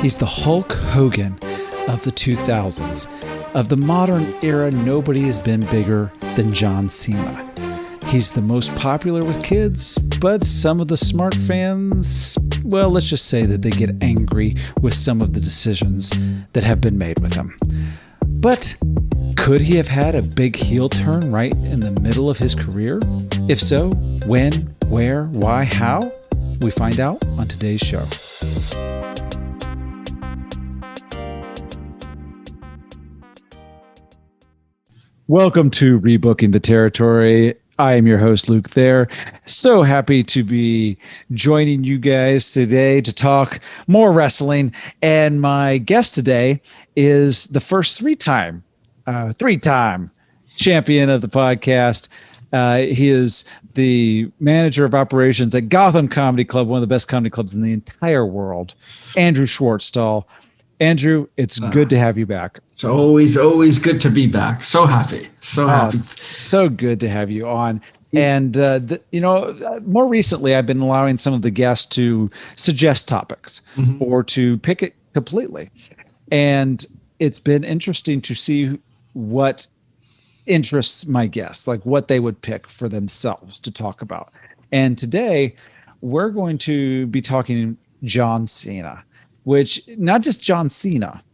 He's the Hulk Hogan of the 2000s. Of the modern era, nobody has been bigger than John Cena. He's the most popular with kids, but some of the smart fans, well, let's just say that they get angry with some of the decisions that have been made with him. But could he have had a big heel turn right in the middle of his career? If so, when, where, why, how? We find out on today's show. Welcome to Rebooking the Territory. I am your host, Luke Thayer. So happy to be joining you guys today to talk more wrestling. And my guest today is the first three-time champion of the podcast. He is the manager of operations at Gotham Comedy Club, one of the best comedy clubs in the entire world, Andrew Schwartztol. Andrew, it's good to have you back. It's always good to be back. So happy. It's so good to have you on. And, more recently, I've been allowing some of the guests to suggest topics or to pick it completely. And it's been interesting to see what interests my guests, like what they would pick for themselves to talk about. And today, we're going to be talking John Cena, which not just John Cena,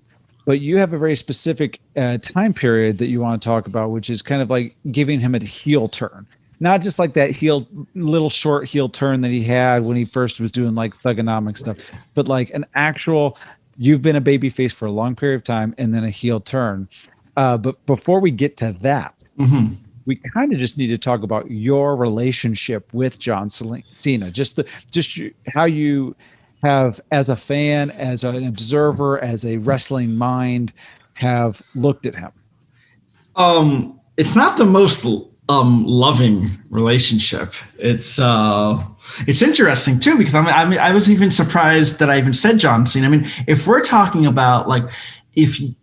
but you have a very specific time period that you want to talk about, which is kind of like giving him a heel turn. Not just like that little short heel turn that he had when he first was doing like thugonomic stuff, but like an actual, you've been a babyface for a long period of time and then a heel turn. But before we get to that, we kind of just need to talk about your relationship with John Cena, just how you have, as a fan, as an observer, as a wrestling mind, have looked at him. It's not the most loving relationship. It's interesting too, because I was even surprised that I even said John Cena. I mean, if we're talking about like, if we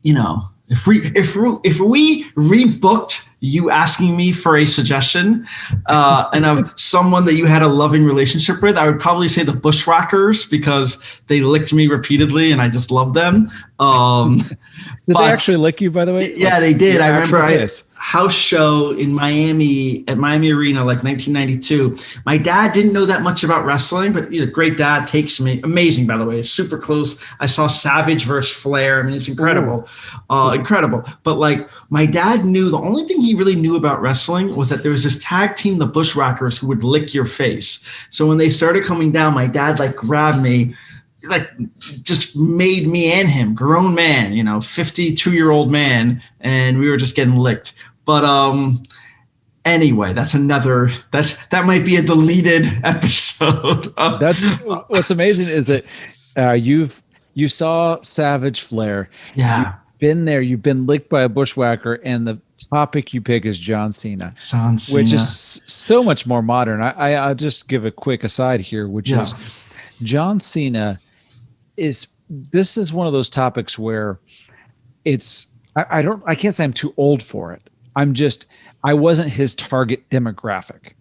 rebooked you asking me for a suggestion and of someone that you had a loving relationship with, I would probably say the Bushwhackers, because they licked me repeatedly and I just love them. Did they actually lick you, by the way? Yeah, they did. I remember house show in Miami at Miami Arena, like 1992. My dad didn't know that much about wrestling, but great dad takes me. Amazing, by the way, super close. I saw Savage versus Flair. I mean, it's incredible, incredible. But like my dad knew, the only thing he really knew about wrestling was that there was this tag team, the Bushwhackers, who would lick your face. So when they started coming down, my dad like grabbed me, like just made me and him, grown man, 52-year-old man, and we were just getting licked. But anyway, that might be a deleted episode. That's what's amazing is that you saw Savage Flair. Yeah. You've been there, you've been licked by a bushwhacker, and the topic you pick is John Cena. Which is so much more modern. I'll just give a quick aside here, which is John Cena this is one of those topics where I can't say I'm too old for it. I wasn't his target demographic.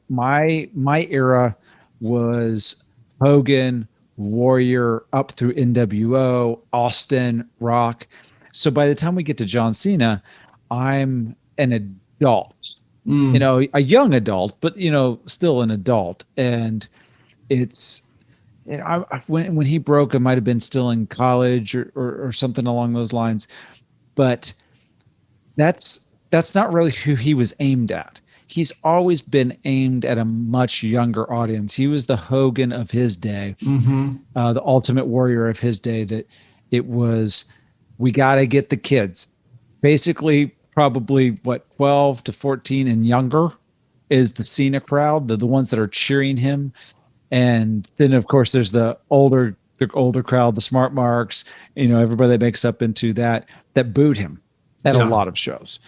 My era was Hogan, Warrior, up through NWO, Austin, Rock. So by the time we get to John Cena, I'm an adult, a young adult, but still an adult. And it's, when he broke, I might've been still in college or something along those lines, but that's not really who he was aimed at. He's always been aimed at a much younger audience. He was the Hogan of his day, the Ultimate Warrior of his day, that it was, we got to get the kids. Basically, probably 12 to 14 and younger is the Cena crowd, the ones that are cheering him. And then, of course, there's the older crowd, the smart marks, everybody that makes up into that booed him at a lot of shows.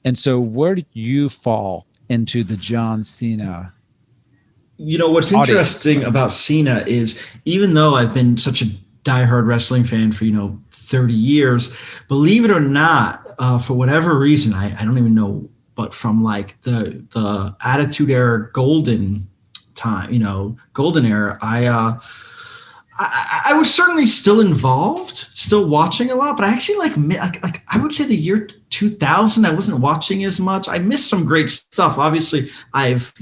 And so where do you fall into the John Cena? What's audience? Interesting about Cena is, even though I've been such a diehard wrestling fan for, 30 years, believe it or not, for whatever reason, I don't even know, but from like the Attitude Era golden time, golden era, I was certainly still involved, still watching a lot, but I actually like I would say the year 2000, I wasn't watching as much. I missed some great stuff. Obviously, I've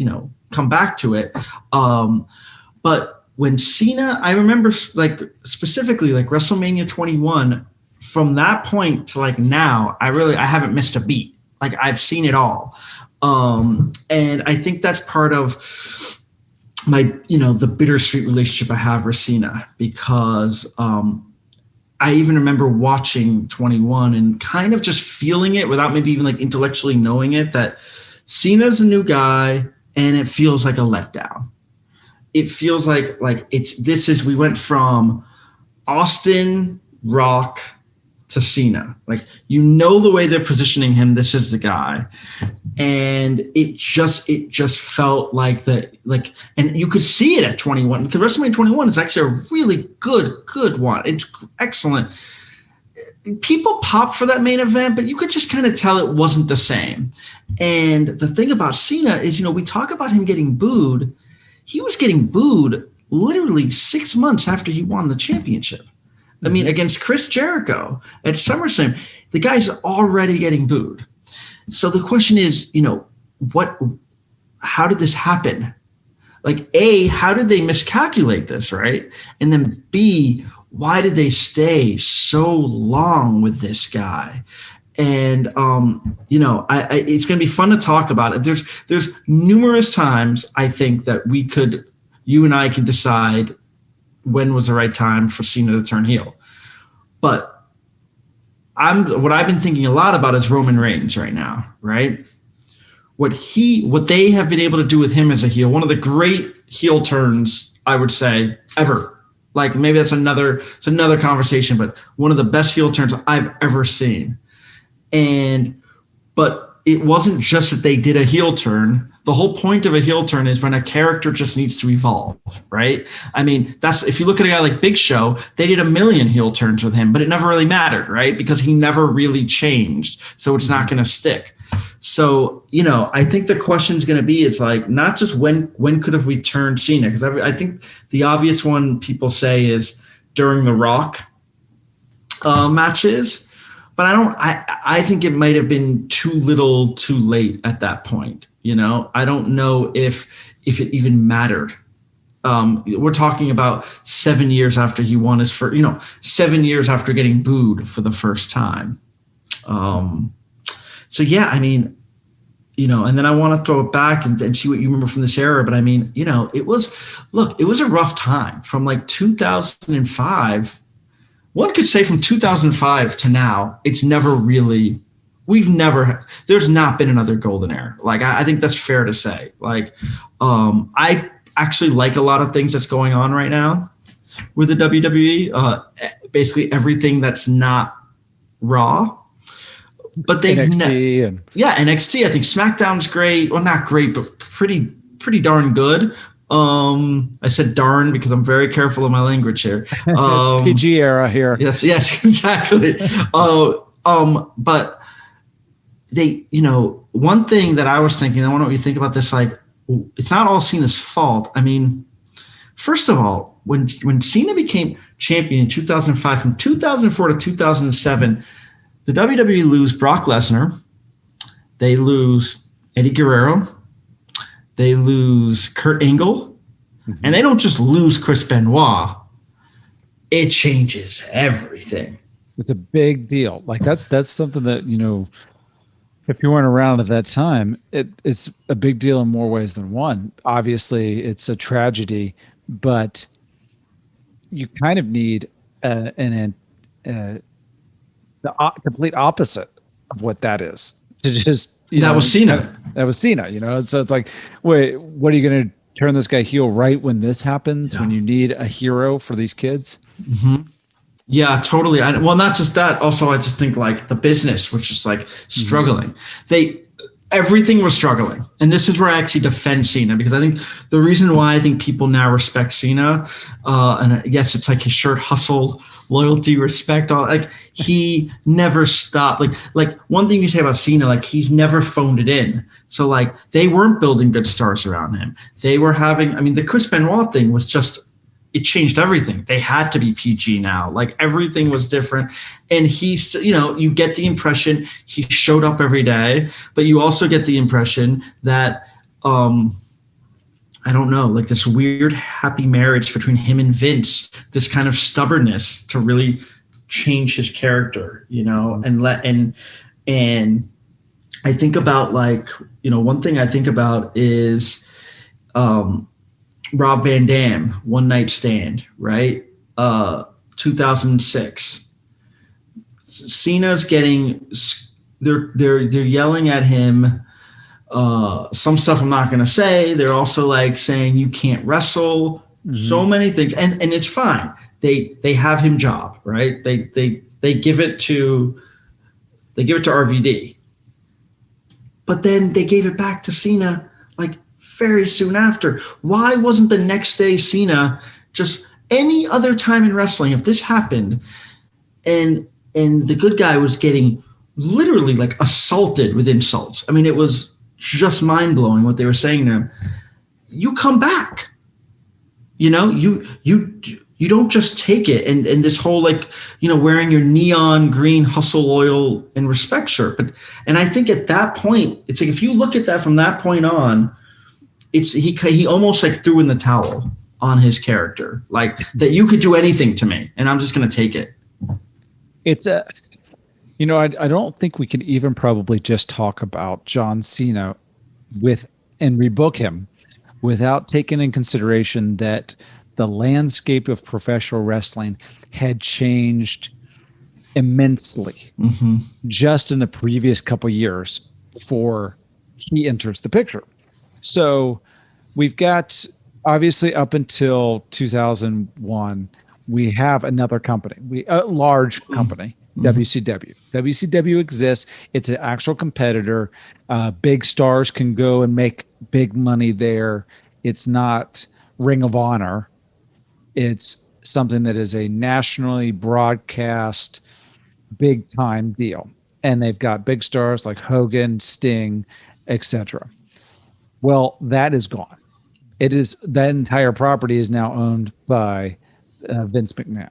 come back to it, but when Cena, I remember like specifically like WrestleMania 21. From that point to like now, I haven't missed a beat. Like I've seen it all, and I think that's part of my the bittersweet relationship I have with Cena, because I even remember watching 21 and kind of just feeling it without maybe even like intellectually knowing it, that Cena's a new guy and it feels like a letdown. It feels like we went from Austin, Rock to Cena. Like, the way they're positioning him, this is the guy. And it just felt like and you could see it at 21, because WrestleMania 21 is actually a really good one. It's excellent. People popped for that main event, but you could just kind of tell it wasn't the same. And the thing about Cena is, we talk about him getting booed. He was getting booed literally 6 months after he won the championship. I mean, against Chris Jericho at SummerSlam, the guy's already getting booed. So the question is, how did this happen? Like, A, how did they miscalculate this, right? And then B, why did they stay so long with this guy? And, it's going to be fun to talk about it. There's numerous times I think that you and I can decide when was the right time for Cena to turn heel. But what I've been thinking a lot about is Roman Reigns right now, right? What they have been able to do with him as a heel, one of the great heel turns, I would say, ever. Like, maybe it's another conversation, but one of the best heel turns I've ever seen. But it wasn't just that they did a heel turn. The whole point of a heel turn is when a character just needs to evolve, right? I mean, if you look at a guy like Big Show, they did a million heel turns with him, but it never really mattered, right? Because he never really changed. So it's not going to stick. So, I think the question is going to be, it's like, not just when could have we turned Cena? Because I think the obvious one people say is during the Rock matches. But I think it might have been too little too late at that point. I don't know if it even mattered. We're talking about 7 years after he won his first, 7 years after getting booed for the first time. So yeah, I mean, and then I want to throw it back and see what you remember from this era. But I mean, it was a rough time from like 2005. One could say from 2005 to now, it's never really, there's not been another golden era. Like, I think that's fair to say. Like, I actually like a lot of things that's going on right now with the WWE. Basically everything that's not Raw. But they've NXT. NXT. I think SmackDown's great. Well, not great, but pretty darn good. I said darn because I'm very careful of my language here. It's PG era here. Yes, exactly. But they, one thing that I was thinking, I wonder what you think about this, like, it's not all Cena's fault. I mean, first of all, when Cena became champion in 2005, from 2004 to 2007, the WWE lose Brock Lesnar. They lose Eddie Guerrero. They lose Kurt Angle, and they don't just lose Chris Benoit. It changes everything. It's a big deal. Like that's something that, if you weren't around at that time, it's a big deal in more ways than one. Obviously, it's a tragedy, but you kind of need the complete opposite of what that is. To just that was Cena. That was Cena, So it's like, wait, what are you going to turn this guy heel right when this happens? Yeah. When you need a hero for these kids? Mm-hmm. Yeah, totally. Well, not just that. Also, I just think like the business, which is like struggling. Everything was struggling. And this is where I actually defend Cena, because I think the reason why I think people now respect Cena, and yes, it's like his shirt hustle, loyalty, respect, all, like he never stopped. Like one thing you say about Cena, like he's never phoned it in. So like they weren't building good stars around him. They were having, the Chris Benoit thing was just it changed everything. They had to be PG now. Like everything was different. And he's, you get the impression he showed up every day, but you also get the impression that, I don't know, like this weird happy marriage between him and Vince, this kind of stubbornness to really change his character, and I think about one thing I think about is Rob Van Dam, One Night Stand, right? 2006. Cena's getting, they're yelling at him. Some stuff I'm not going to say. They're also like saying you can't wrestle. Mm-hmm. So many things, and it's fine. They have him job, right? They give it to RVD, but then they gave it back to Cena like very soon after. Why wasn't the next day Cena just any other time in wrestling? If this happened, and the good guy was getting literally like assaulted with insults. I mean, it was just mind-blowing what they were saying to him. You come back, you don't just take it and this whole wearing your neon green hustle, loyal, and respect shirt. And I think at that point, it's like if you look at that from that point on, it's he almost like threw in the towel on his character, like that you could do anything to me and I'm just going to take it. It's I don't think we can even probably just talk about John Cena and rebook him without taking in consideration that the landscape of professional wrestling had changed immensely just in the previous couple of years before he enters the picture. So we've got, obviously up until 2001, we have another company, a large company, WCW. WCW exists. It's an actual competitor. Big stars can go and make big money there. It's not Ring of Honor. It's something that is a nationally broadcast big time deal. And they've got big stars like Hogan, Sting, etc. Well, that is gone. That entire property is now owned by Vince McMahon.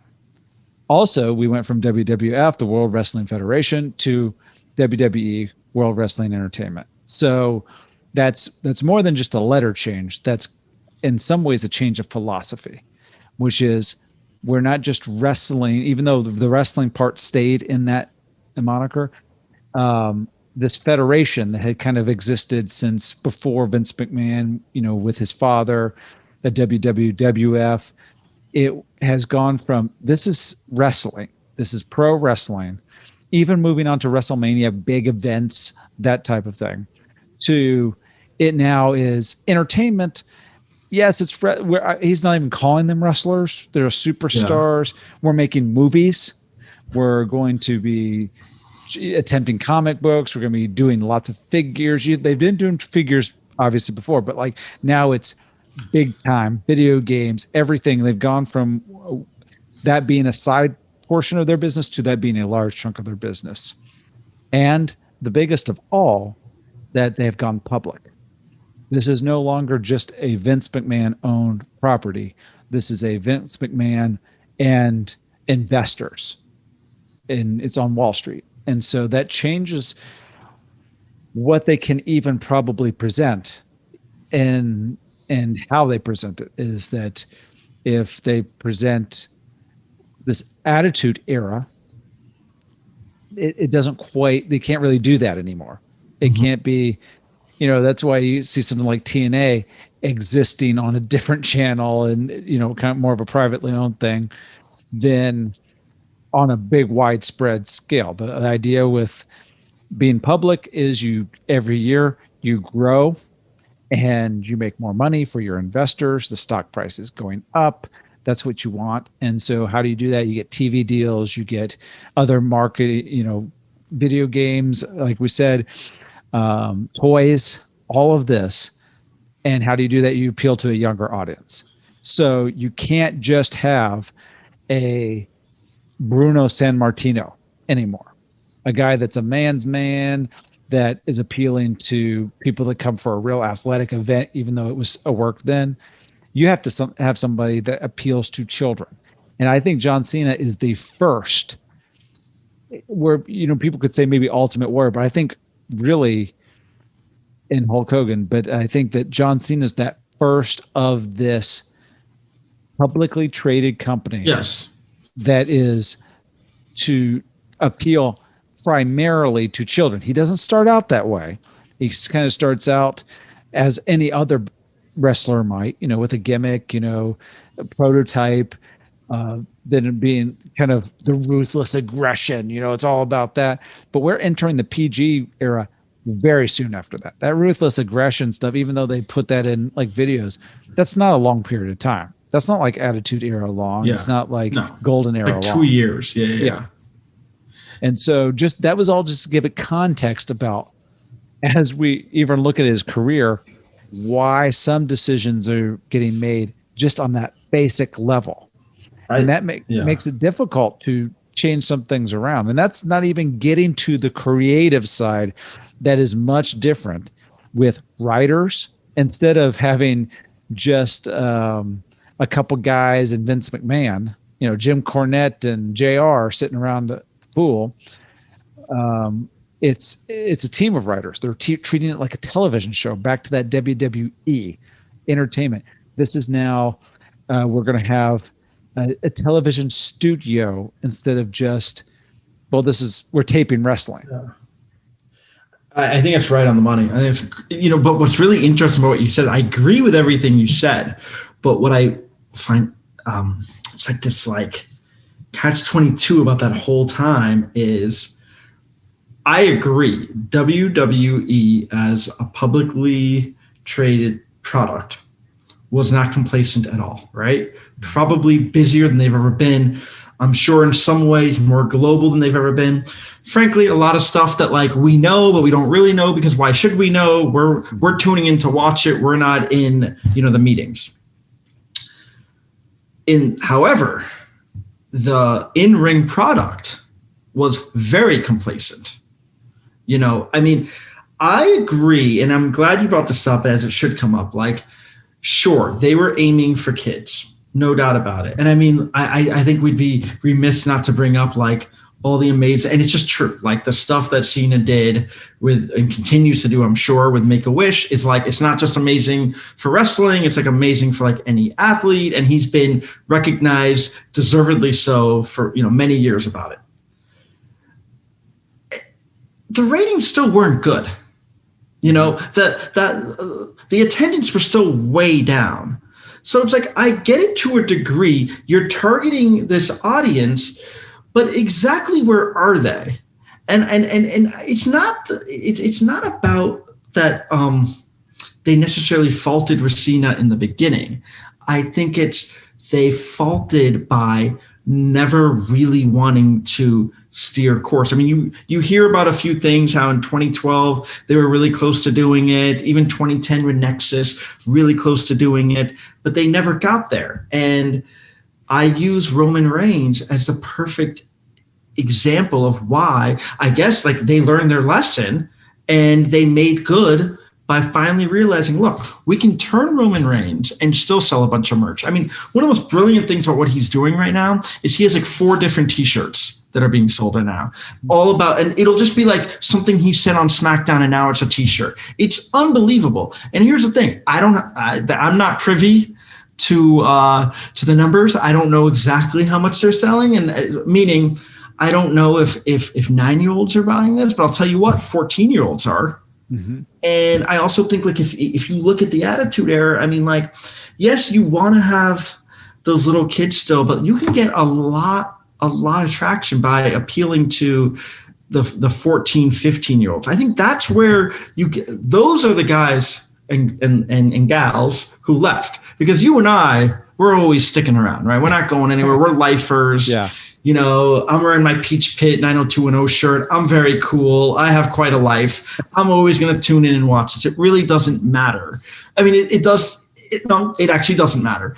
Also, we went from WWF, the World Wrestling Federation, to WWE, World Wrestling Entertainment. So that's more than just a letter change. That's in some ways a change of philosophy, which is we're not just wrestling, even though the wrestling part stayed in that moniker. This federation that had kind of existed since before Vince McMahon, with his father, the WWF, it has gone from this is wrestling, this is pro wrestling, even moving on to WrestleMania, big events, that type of thing, to it now is entertainment. Yes, he's not even calling them wrestlers. They're superstars. Yeah. We're making movies. We're going to be attempting comic books. We're going to be doing lots of figures. They've been doing figures obviously before, but like now it's big time video games, everything. They've gone from that being a side portion of their business to that being a large chunk of their business. And the biggest of all, that they've gone public. This is no longer just a Vince McMahon owned property. This is a Vince McMahon and investors, and it's on Wall Street. And so that changes what they can even probably present, and how they present it is that if they present this Attitude Era, it doesn't quite, they can't really do that anymore. It can't be, that's why you see something like TNA existing on a different channel and, kind of more of a privately owned thing than on a big widespread scale. The idea with being public is every year you grow and you make more money for your investors. The stock price is going up. That's what you want. And so how do you do that? You get TV deals, you get other marketing, video games, like we said, toys, all of this. And how do you do that? You appeal to a younger audience. So you can't just have a Bruno Sammartino anymore, a guy that's a man's man that is appealing to people that come for a real athletic event, even though it was a work then. you have to have somebody that appeals to children. And I think John Cena is the first where, you know, people could say maybe Ultimate Warrior, but I think really in Hulk Hogan, but I think that John Cena is that first of this publicly traded company. Yes. That is to appeal primarily to children. He doesn't start out that way. He kind of starts out as any other wrestler might, you know, with a gimmick, you know, a prototype, then being kind of the ruthless aggression, you know, it's all about that. But we're entering the PG era very soon after that. That ruthless aggression stuff, even though they put that in like videos, that's not a long period of time. That's not like Attitude Era long. Yeah. It's not like Golden Era like long. 2 years. Yeah. And so just that was all just to give it context about, as we even look at his career, why some decisions are getting made just on that basic level. And that makes it difficult to change some things around. And that's not even getting to the creative side that is much different with writers. Instead of having just a couple guys and Vince McMahon, you know, Jim Cornette and JR sitting around the pool. It's a team of writers. They're treating it like a television show, back to that WWE entertainment. This is now, we're going to have a television studio instead of just, well, we're taping wrestling. Yeah. I think that's right on the money. I think it's, you know, but what's really interesting about what you said, I agree with everything you said, but what I find, it's like this like catch-22 about that whole time is, I agree, WWE as a publicly traded product was not complacent at all, right? Probably busier than they've ever been. I'm sure in some ways more global than they've ever been. Frankly, a lot of stuff that like we know, but we don't really know, because why should we know? We're tuning in to watch it. We're not in, you know, the meetings. However, the in-ring product was very complacent. You know, I mean, I agree, and I'm glad you brought this up as it should come up. Like, sure, they were aiming for kids, no doubt about it. And I mean, I think we'd be remiss not to bring up like all the amazing, and it's just true. Like the stuff that Cena did with and continues to do, I'm sure, with Make-A-Wish is like, it's not just amazing for wrestling, it's like amazing for like any athlete. And he's been recognized deservedly so for, you know, many years about it. The ratings still weren't good. You know, the attendance was still way down. So it's like, I get it to a degree. You're targeting this audience, but exactly where are they? And it's not about that they necessarily faulted Cena in the beginning. I think they faulted by never really wanting to steer course. I mean, you hear about a few things, how in 2012 they were really close to doing it, even 2010 with Nexus, really close to doing it, but they never got there. And I use Roman Reigns as the perfect example of why, I guess, like they learned their lesson and they made good by finally realizing, look, we can turn Roman Reigns and still sell a bunch of merch. I mean, one of the most brilliant things about what he's doing right now is he has like 4 different t-shirts that are being sold right now, all about, and it'll just be like something he said on SmackDown and now it's a t-shirt. It's unbelievable. And here's the thing. I'm not privy to the numbers. I don't know exactly how much they're selling, and meaning I don't know if 9-year-olds are buying this, but I'll tell you what, 14-year-olds are. Mm-hmm. And I also think like if you look at the Attitude Era, I mean, like, yes, you want to have those little kids still, but you can get a lot of traction by appealing to the 14, 15-year-olds. I think that's where those are the guys and gals who left, because you and I, we're always sticking around, right? We're not going anywhere. We're lifers. Yeah. You know, I'm wearing my Peach Pit 90210 shirt. I'm very cool. I have quite a life. I'm always going to tune in and watch this. It really doesn't matter. I mean, it does. It actually doesn't matter.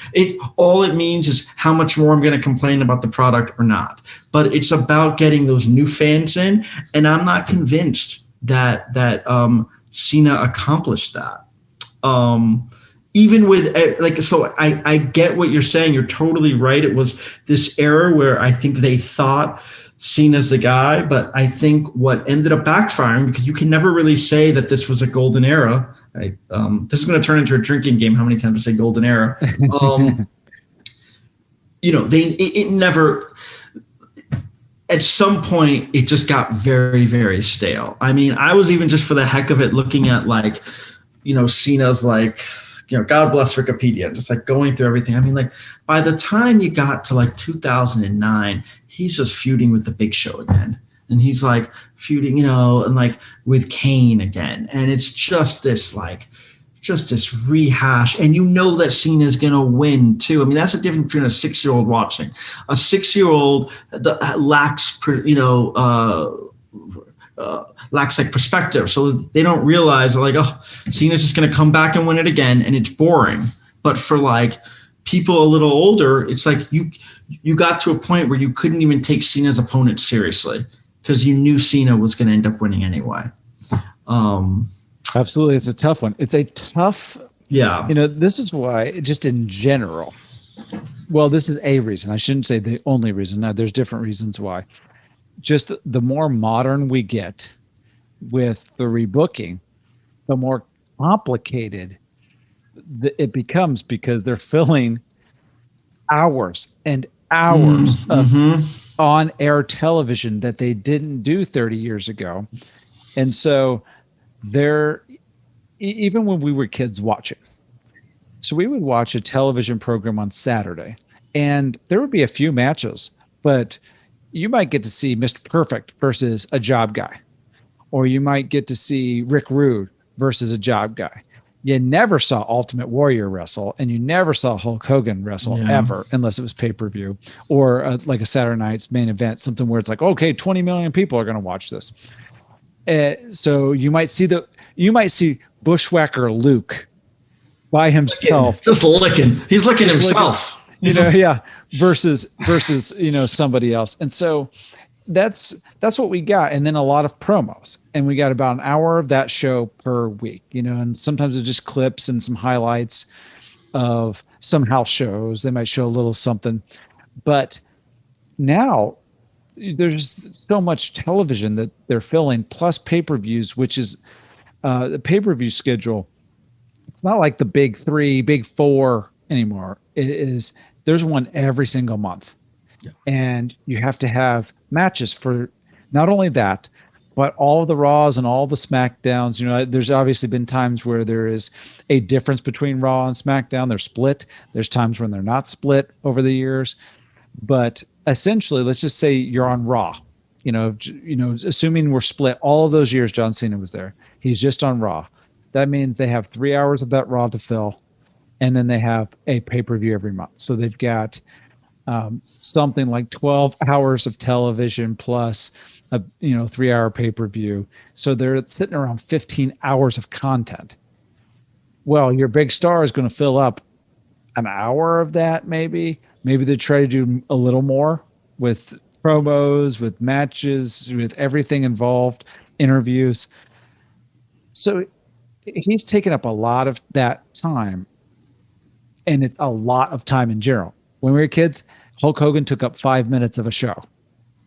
All it means is how much more I'm going to complain about the product or not. But it's about getting those new fans in, and I'm not convinced that Cena accomplished that. even with like, so I get what you're saying. You're totally right. It was this era where I think they thought Cena's the guy, but I think what ended up backfiring, because you can never really say that this was a golden era. Right? This is going to turn into a drinking game. How many times I say golden era? It never. At some point, it just got very, very stale. I mean, I was even just for the heck of it looking at like, Cena's like, God bless Wikipedia, just like going through everything. I mean, like by the time you got to like 2009, he's just feuding with the Big Show again. And he's like feuding, and like with Kane again. And it's just this rehash. And that Cena's going to win too. I mean, that's the difference between a 6-year-old watching. A 6-year-old lacks, lacks like perspective. So they don't realize like, oh, Cena's just going to come back and win it again. And it's boring. But for like people a little older, it's like you got to a point where you couldn't even take Cena's opponent seriously because you knew Cena was going to end up winning anyway. Absolutely. It's a tough one. It's a tough, this is why just in general, well, this is a reason. I shouldn't say the only reason. Now there's different reasons why. Just the more modern we get with the rebooking, the more complicated it becomes because they're filling hours and hours of on-air television that they didn't do 30 years ago. And so even when we were kids watching, so we would watch a television program on Saturday and there would be a few matches, but you might get to see Mr. Perfect versus a job guy, or you might get to see Rick Rude versus a job guy. You never saw Ultimate Warrior wrestle, and you never saw Hulk Hogan wrestle ever, unless it was pay-per-view or like a Saturday night's main event, something where it's like, okay, 20 million people are going to watch this. So you might see Bushwhacker Luke by himself, just licking. He's licking himself. Versus somebody else. And so that's what we got. And then a lot of promos, and we got about an hour of that show per week, and sometimes it's just clips and some highlights of some house shows. They might show a little something, but now there's so much television that they're filling, plus pay-per-views, which is the pay-per-view schedule. It's not like the big 3, big 4 anymore. It is, there's one every single month. Yeah. And you have to have matches for not only that, but all of the Raws and all the SmackDowns. There's obviously been times where there is a difference between Raw and SmackDown. They're split. There's times when they're not split over the years. But essentially, let's just say you're on Raw. Assuming we're split all of those years, John Cena was there. He's just on Raw. That means they have 3 hours of that Raw to fill. And then they have a pay-per-view every month. So they've got something like 12 hours of television plus a 3-hour pay-per-view. So they're sitting around 15 hours of content. Well, your big star is going to fill up an hour of that, maybe. Maybe they try to do a little more with promos, with matches, with everything involved, interviews. So he's taken up a lot of that time. And it's a lot of time in general. When we were kids, Hulk Hogan took up 5 minutes of a show,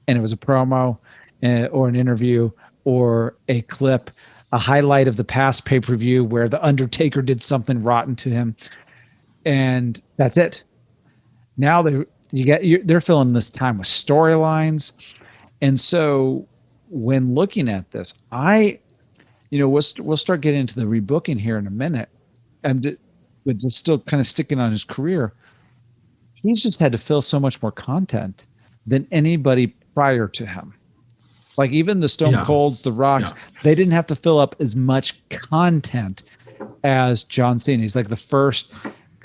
and it was a promo or an interview or a clip, a highlight of the past pay-per-view where the Undertaker did something rotten to him, and that's it. Now they're filling this time with storylines, and so when looking at this, we'll start getting into the rebooking here in a minute, but just still kind of sticking on his career. He's just had to fill so much more content than anybody prior to him. Like even the Stone Colds, the Rocks, they didn't have to fill up as much content as John Cena. He's like the first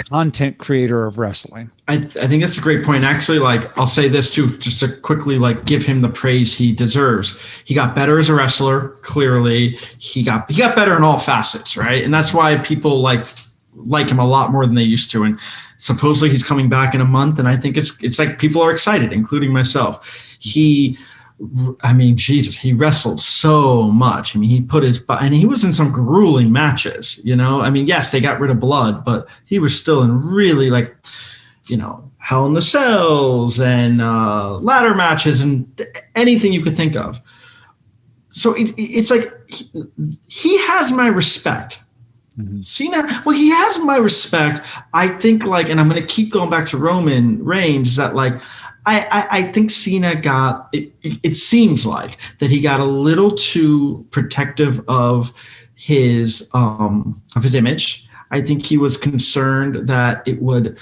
content creator of wrestling. I think that's a great point. Actually, like I'll say this too, just to quickly like give him the praise he deserves. He got better as a wrestler. Clearly, he got better in all facets, right? And that's why people like him a lot more than they used to. And supposedly he's coming back in a month, and I think it's like people are excited, including myself. He I mean, Jesus, he wrestled so much. I mean, and he was in some grueling matches, you know? I mean, yes, they got rid of blood, but he was still in really like, you know, Hell in the Cells and ladder matches and anything you could think of. So it's like he has my respect. Mm-hmm. Cena, well, he has my respect. I think like, and I'm going to keep going back to Roman Reigns, that like, I think Cena got it seems like that he got a little too protective of his image. I think he was concerned that it would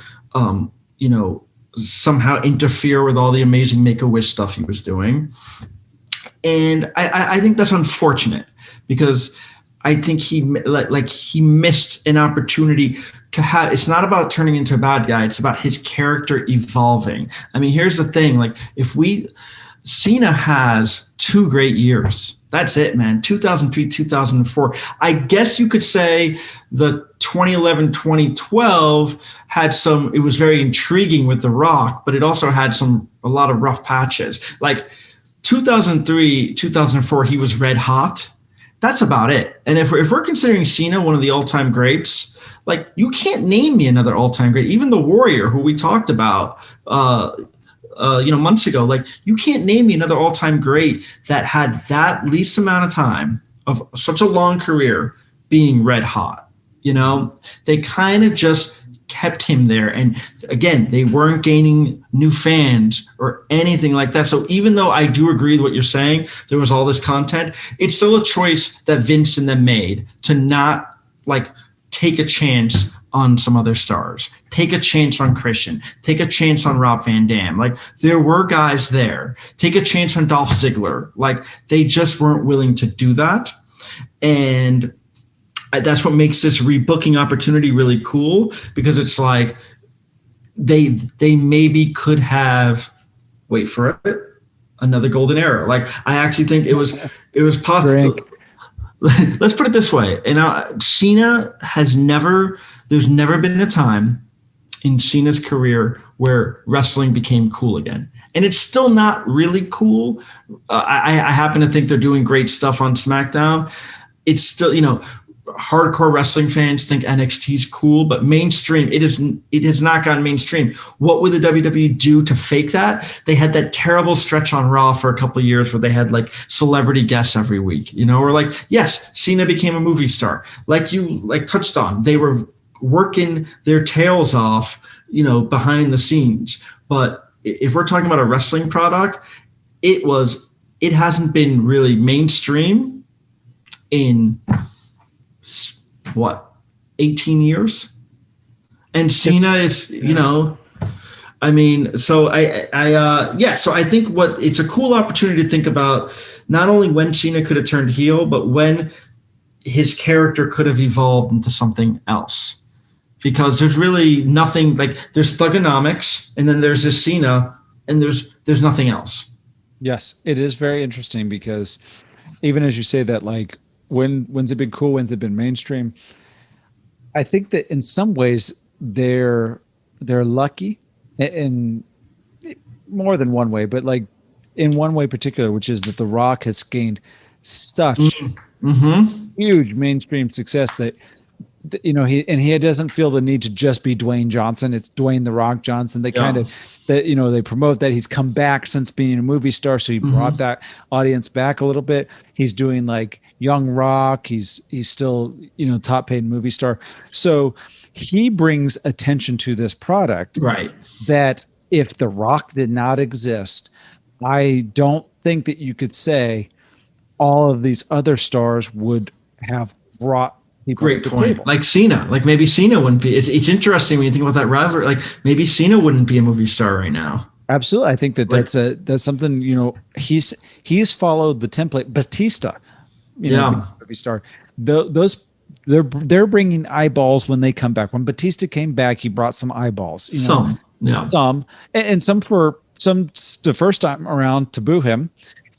somehow interfere with all the amazing Make-A-Wish stuff he was doing. And I think that's unfortunate, because I think he missed an opportunity to have. It's not about turning into a bad guy. It's about his character evolving. I mean, here's the thing. Like, Cena has 2 great years. That's it, man. 2003, 2004. I guess you could say the 2011, 2012 had it was very intriguing with The Rock, but it also had a lot of rough patches. Like 2003, 2004, he was red hot. That's about it. And if we're considering Cena one of the all-time greats, like, you can't name me another all-time great. Even the Warrior, who we talked about, months ago, like, you can't name me another all-time great that had that least amount of time of such a long career being red hot. You know, they kind of just kept him there. And again, they weren't gaining new fans or anything like that. So even though I do agree with what you're saying, there was all this content, it's still a choice that Vince and them made to not like take a chance on some other stars, take a chance on Christian, take a chance on Rob Van Dam. Like, there were guys there. Take a chance on Dolph Ziggler. Like, they just weren't willing to do that. And that's what makes this rebooking opportunity really cool, because it's like they maybe could have, wait for it, another golden era. Like, I actually think it was possible. Let's put it this way. And Cena there's never been a time in Cena's career where wrestling became cool again. And it's still not really cool. I happen to think they're doing great stuff on SmackDown. It's still, hardcore wrestling fans think NXT is cool, but mainstream, it has not gone mainstream. What would the WWE do to fake that? They had that terrible stretch on Raw for a couple of years where they had like celebrity guests every week, or like, yes, Cena became a movie star. Like you touched on, they were working their tails off, behind the scenes. But if we're talking about a wrestling product, it hasn't been really mainstream in 18 years, and Cena is, I mean, so so I think it's a cool opportunity to think about not only when Cena could have turned heel, but when his character could have evolved into something else, because there's really nothing, like, there's Thugonomics, and then there's this Cena, and there's nothing else. Yes, it is very interesting, because even as you say that, like, when's it been cool, when's it been mainstream? I think that in some ways they're lucky in more than one way, but like in one way particular, which is that The Rock has gained such huge mainstream success that he doesn't feel the need to just be Dwayne Johnson. It's Dwayne The Rock Johnson. They kind of they promote that he's come back since being a movie star, so he brought that audience back a little bit. He's doing like Young Rock. He's still top paid movie star. So he brings attention to this product. Right. That if The Rock did not exist, I don't think that you could say all of these other stars would have brought. Great point. Table. Like Cena, like maybe Cena wouldn't be. It's interesting when you think about that rivalry. Like maybe Cena wouldn't be a movie star right now. Absolutely, I think that's something. He's followed the template. Batista, movie star. Those they're bringing eyeballs when they come back. When Batista came back, he brought some eyeballs. Some, and some the first time around to boo him.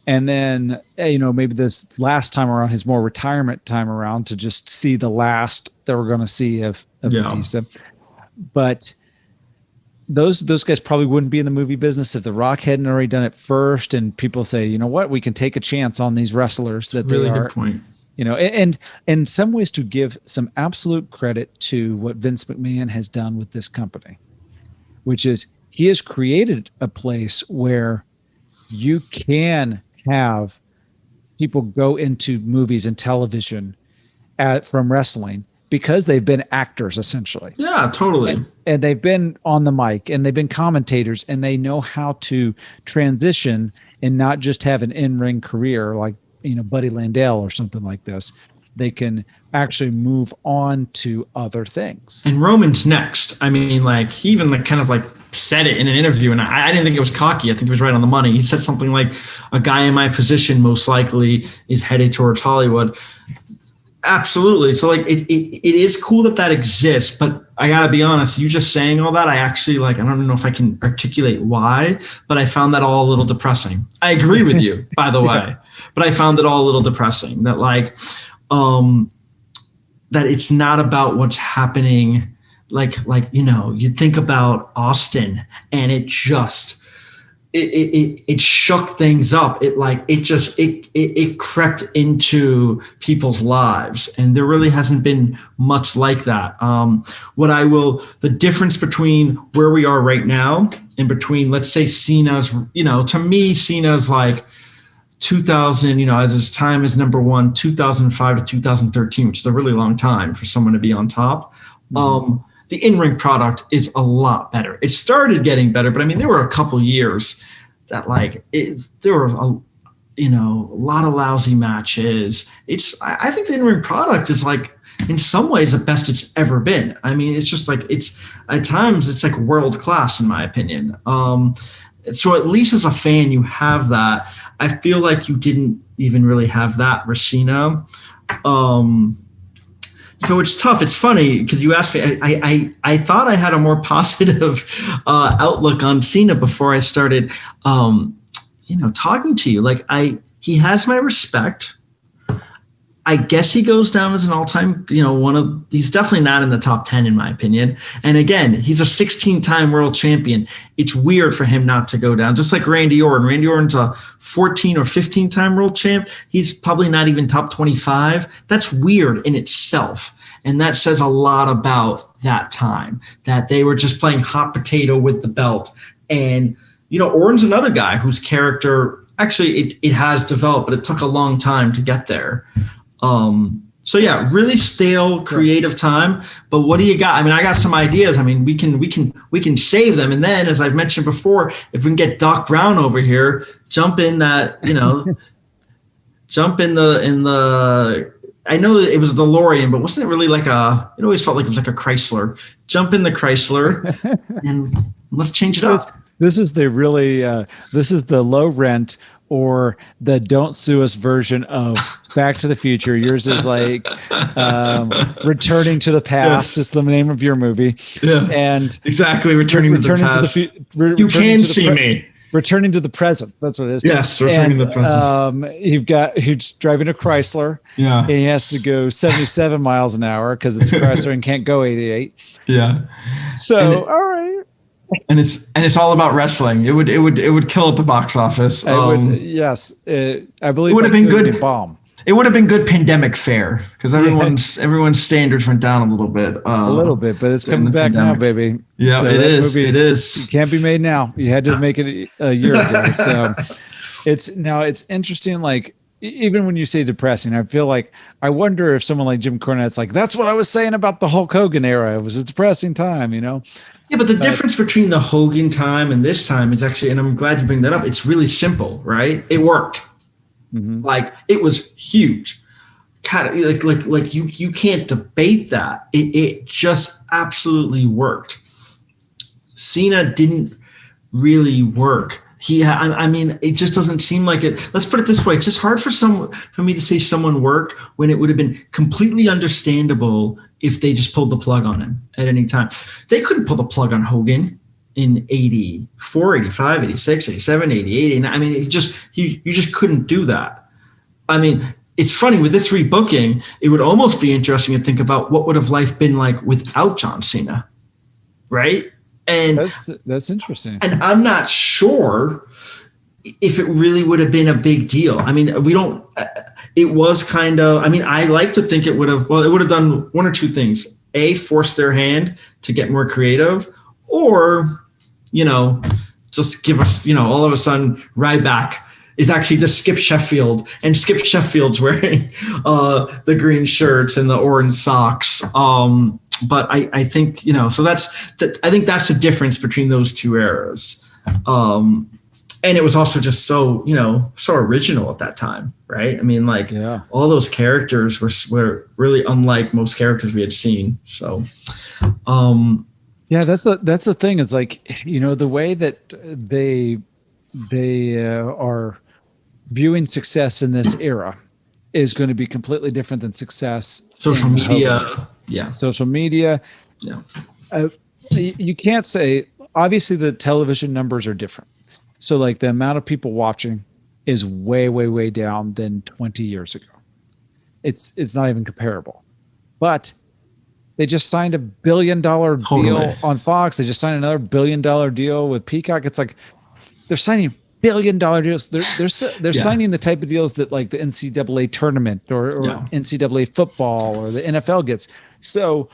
And then, maybe this last time around, his more retirement time around, to just see the last that we're going to see of Batista. But those guys probably wouldn't be in the movie business if The Rock hadn't already done it first. And people say, you know what, we can take a chance on these wrestlers that really they are. Good point. You know, and in some ways to give some absolute credit to what Vince McMahon has done with this company, which is he has created a place where you can have people go into movies and television from wrestling because they've been actors essentially. Yeah, totally. And they've been on the mic and they've been commentators and they know how to transition and not just have an in-ring career like, you know, Buddy Landell or something like this. They can actually move on to other things. And Roman's next. I mean, like he even like kind of like said it in an interview, and I didn't think it was cocky. I think he was right on the money. He said something like, "A guy in my position most likely is headed towards Hollywood." Absolutely. So like it is cool that exists, but I gotta be honest, you just saying all that, I actually like, I don't know if I can articulate why, but I found that all a little depressing. I agree with you, by the way, but I found it all a little depressing that like, that it's not about what's happening. Like, you know, you think about Austin and it just, it shook things up. It crept into people's lives, and there really hasn't been much like that. The difference between where we are right now and between, let's say, Cena's, you know, to me, Cena's like 2000, you know, as his time as number one, 2005 to 2013, which is a really long time for someone to be on top. Mm-hmm. The in-ring product is a lot better. It started getting better, but I mean, there were a couple years that like there were a lot of lousy matches. I think the in-ring product is like in some ways the best it's ever been. I mean, it's just like at times it's like world class in my opinion. So at least as a fan, you have that. I feel like you didn't even really have that, Cena. So it's tough. It's funny because you asked me. I thought I had a more positive outlook on Cena before I started, talking to you. Like he has my respect. I guess he goes down as an all-time, he's definitely not in the top 10 in my opinion. And again, he's a 16-time world champion. It's weird for him not to go down, just like Randy Orton. Randy Orton's a 14 or 15-time world champ. He's probably not even top 25. That's weird in itself. And that says a lot about that time, that they were just playing hot potato with the belt. And, Orton's another guy whose character, actually it has developed, but it took a long time to get there. So yeah, really stale creative time, but what do you got? I mean, I got some ideas. I mean, we can save them. And then, as I've mentioned before, if we can get Doc Brown over here, jump in that, jump in the, I know it was a DeLorean, but wasn't it really like it always felt like it was like a Chrysler. Jump in the Chrysler and let's change it up. This is the really, this is the low rent or the don't sue us version of Back to the Future. Yours is like Returning to the Past is the name of your movie. Yeah, and exactly. Returning to the Past. You can see me. Returning to the present. That's what it is. Yes, returning to the present. He's driving a Chrysler. Yeah. And he has to go 77 miles an hour because it's a Chrysler and can't go 88. Yeah. So, all right. And it's all about wrestling. It would kill at the box office. Yes. I believe it would have been good. Bomb. It would have been good pandemic fare because everyone's standards went down a little bit. But it's coming back now, baby. Yeah, so it is. It is. It can't be made now. You had to make it a year ago. So it's interesting. Like even when you say depressing, I feel like I wonder if someone like Jim Cornette's like, that's what I was saying about the Hulk Hogan era. It was a depressing time, Yeah, but the difference between the Hogan time and this time is actually, and I'm glad you bring that up. It's really simple, right? It worked. Mm-hmm. Like it was huge. God, like you can't debate that. It just absolutely worked. Cena didn't really work. I mean, it just doesn't seem like it. Let's put it this way: it's just hard for me to say someone worked when it would have been completely understandable if they just pulled the plug on him at any time. They couldn't pull the plug on Hogan in 84, 85, 86, 87, 88. And I mean, you just couldn't do that. I mean, it's funny with this rebooking, it would almost be interesting to think about what would have life been like without John Cena, right? And that's interesting. And I'm not sure if it really would have been a big deal. I mean, we don't. It was kind of. I mean, I like to think it would have. Well, it would have done one or two things: A, force their hand to get more creative, or just give us, all of a sudden Ryback is actually just Skip Sheffield, and Skip Sheffield's wearing the green shirts and the orange socks. But I think, so I think that's the difference between those two eras. And it was also just so, so original at that time, right? I mean, all those characters were really unlike most characters we had seen. So, yeah, that's the thing. Is the way that they are viewing success in this era is going to be completely different than success. Social media. Social media. Yeah. You can't say, obviously the television numbers are different. So the amount of people watching is way, way, way down than 20 years ago. It's not even comparable. But they just signed $1 billion deal on Fox. They just signed another $1 billion deal with Peacock. It's they're signing $1 billion deals. They're signing the type of deals that the NCAA tournament or NCAA football or the NFL gets. So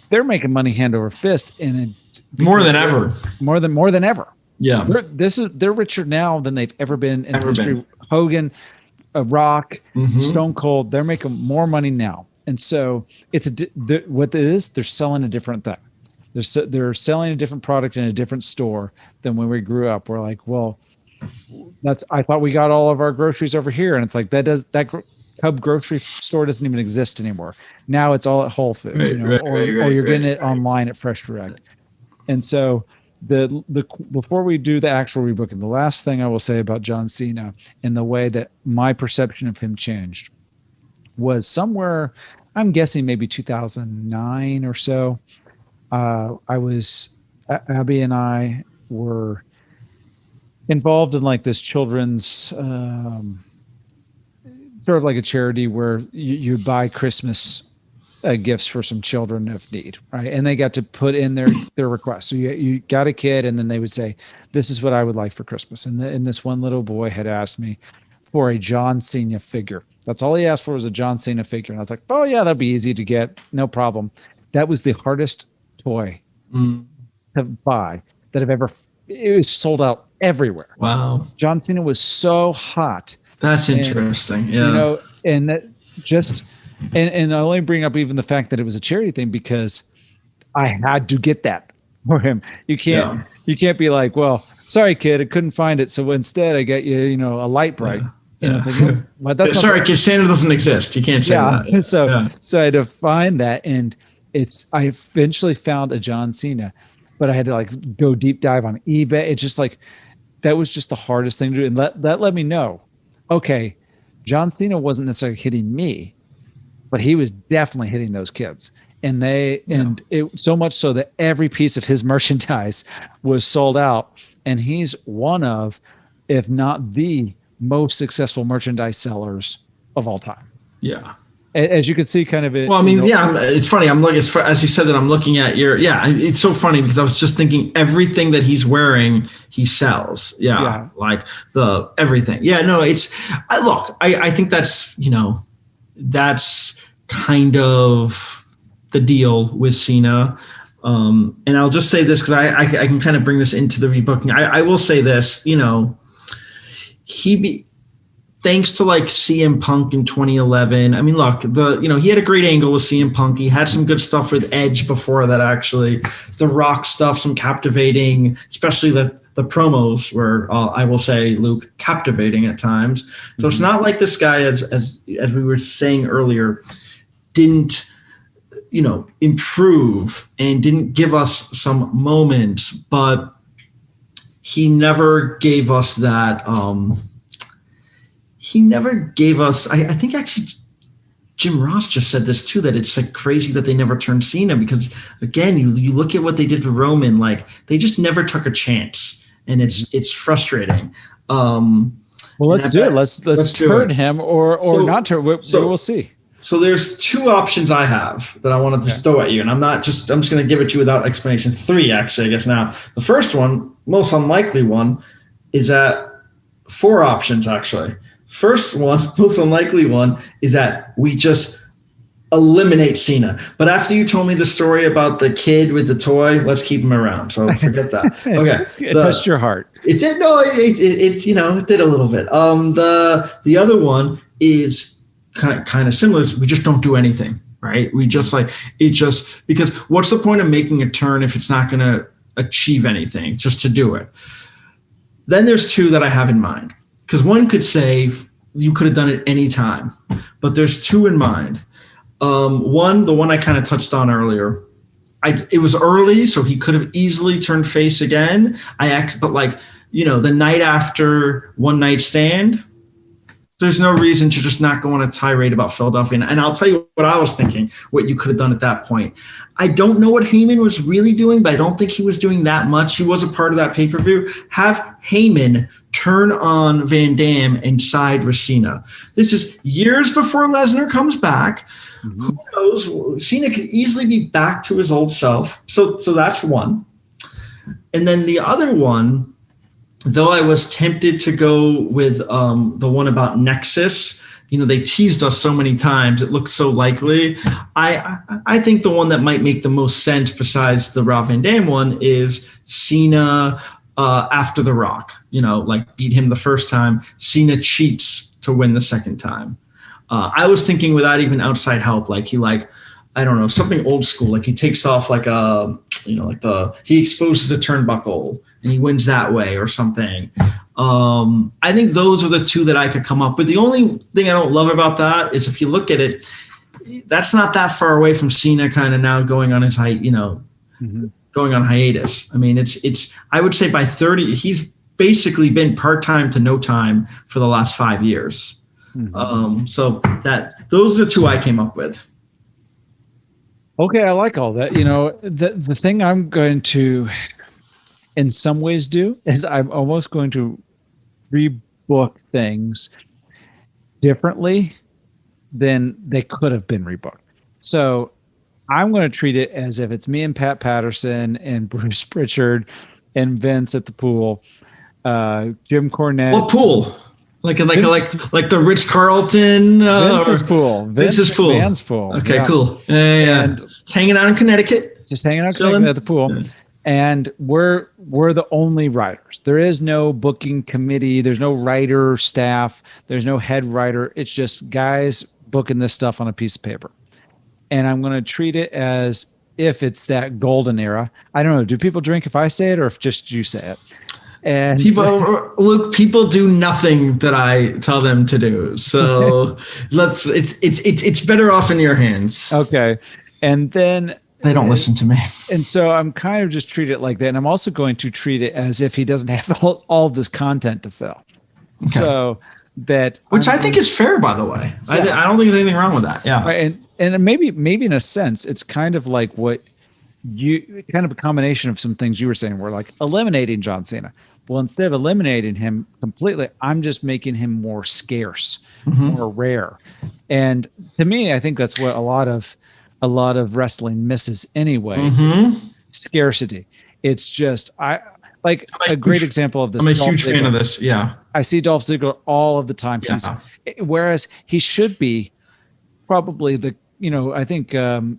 they're making money hand over fist, and more than ever. More than ever. Yeah, they're richer now than they've ever been in history. Hogan, Rock, Stone Cold, they're making more money now. And so what it is, they're selling a different thing. They're selling a different product in a different store than when we grew up. We're I thought we got all of our groceries over here. And it's that Cub grocery store doesn't even exist anymore. Now it's all at Whole Foods, or you're getting it online at Fresh Direct. And so before we do the actual rebooking, the last thing I will say about John Cena and the way that my perception of him changed was somewhere, I'm guessing maybe 2009 or so. Abby and I were involved in this children's sort of like a charity where you buy Christmas gifts for some children of need, right? And they got to put in their request. So you got a kid, and then they would say, "This is what I would like for Christmas." And this one little boy had asked me for a John Cena figure. That's all he asked for, was a John Cena figure. And I was like, "Oh yeah, that'd be easy to get, no problem." That was the hardest toy to buy that I've ever. It was sold out everywhere. Wow. John Cena was so hot. That's interesting. Yeah. And that just. And I only bring up even the fact that it was a charity thing because I had to get that for him. You can't be like, "Well, sorry, kid, I couldn't find it, so instead I got you, a light bright." Yeah. It's well, that's sorry, kid, Santa doesn't exist. You can't say that. So I had to find that, and I eventually found a John Cena, but I had to go deep dive on eBay. It's just that was just the hardest thing to do, and that let me know, okay, John Cena wasn't necessarily hitting me, but he was definitely hitting those kids. And it so much so that every piece of his merchandise was sold out. And he's one of, if not the most successful merchandise sellers of all time. Yeah. As you can see, kind of it. Well, I mean, it's funny. I'm looking, as you said that, I'm looking at it's so funny because I was just thinking everything that he's wearing, he sells. Yeah. Like everything. Yeah, no, I think that's, that's kind of the deal with Cena. And I'll just say this because I can kind of bring this into the rebooking. I will say this, thanks to CM Punk in 2011. I mean, look, he had a great angle with CM Punk. He had some good stuff with Edge before that, actually. The Rock stuff, some captivating, especially the promos were, I will say, Luke, captivating at times. So it's not like this guy, as we were saying earlier, didn't, improve and didn't give us some moments, but he never gave us that. He never gave us, I think actually Jim Ross just said this too, that it's crazy that they never turned Cena because, again, you look at what they did to Roman, they just never took a chance, and it's frustrating. Well, let's do it. Let's turn him or not turn. We'll see. So there's two options I have that I want to just throw at you, and I'm just going to give it to you without explanation. Three, actually, I guess now. The first one, most unlikely one, is that four options, actually. First one, most unlikely one, is that we just eliminate Cena. But after you told me the story about the kid with the toy, let's keep him around. So forget that. Okay. It touched your heart. It did. No, it did a little bit. The other one is kind of similar. We just don't do anything, right? We just because what's the point of making a turn if it's not going to achieve anything? It's just to do it. Then there's two that I have in mind, because one could say you could have done it any time, but there's two in mind. The one I kind of touched on earlier, it was early, so he could have easily turned face again. But the night after One Night Stand, there's no reason to just not go on a tirade about Philadelphia. And I'll tell you what I was thinking, what you could have done at that point. I don't know what Heyman was really doing, but I don't think he was doing that much. He was a part of that pay-per-view. Have Heyman turn on Van Dam and side with Cena. This is years before Lesnar comes back. Mm-hmm. Who knows? Cena could easily be back to his old self. So that's one. And then the other one, though I was tempted to go with the one about Nexus, they teased us so many times. It looked so likely. I think the one that might make the most sense besides the Rob Van Dam one is Cena after The Rock. Beat him the first time. Cena cheats to win the second time. I was thinking without even outside help, I don't know, something old school. Like he takes off he exposes a turnbuckle and he wins that way or something. I think those are the two that I could come up with. The only thing I don't love about that is if you look at it, that's not that far away from Cena kind of now going on his going on hiatus. I mean, it's I would say by 30, he's basically been part-time to no time for the last 5 years. Mm-hmm. So those are the two I came up with. Okay, I like all that. The thing I'm going to, in some ways, do is I'm almost going to rebook things differently than they could have been rebooked. So I'm going to treat it as if it's me and Pat Patterson and Bruce Pritchard and Vince at the pool, Jim Cornette. What pool? Like the Ritz Carlton. Vince's pool. Vince's pool. Van's pool. Okay, yeah. Cool. Yeah. And just hanging out in Connecticut. Just hanging out in Connecticut at the pool. Yeah. And we're the only writers. There is no booking committee. There's no writer staff. There's no head writer. It's just guys booking this stuff on a piece of paper. And I'm going to treat it as if it's that golden era. I don't know. Do people drink if I say it or if just you say it? And people do nothing that I tell them to do. So it's better off in your hands. Okay. And then they don't listen to me. And so I'm kind of just treat it like that. And I'm also going to treat it as if he doesn't have all this content to fill. Okay. So which I think is fair, by the way. Yeah. I don't think there's anything wrong with that. Yeah. Right. And maybe in a sense, it's kind of like what kind of a combination of some things you were saying. We're like eliminating John Cena. Well, instead of eliminating him completely, I'm just making him more scarce, more rare. And to me, I think that's what a lot of wrestling misses anyway. Mm-hmm. Scarcity. It's just a great example of this. I'm a huge fan of this. Yeah. I see Dolph Ziggler all of the time. Yeah. Whereas he should be probably I think Jim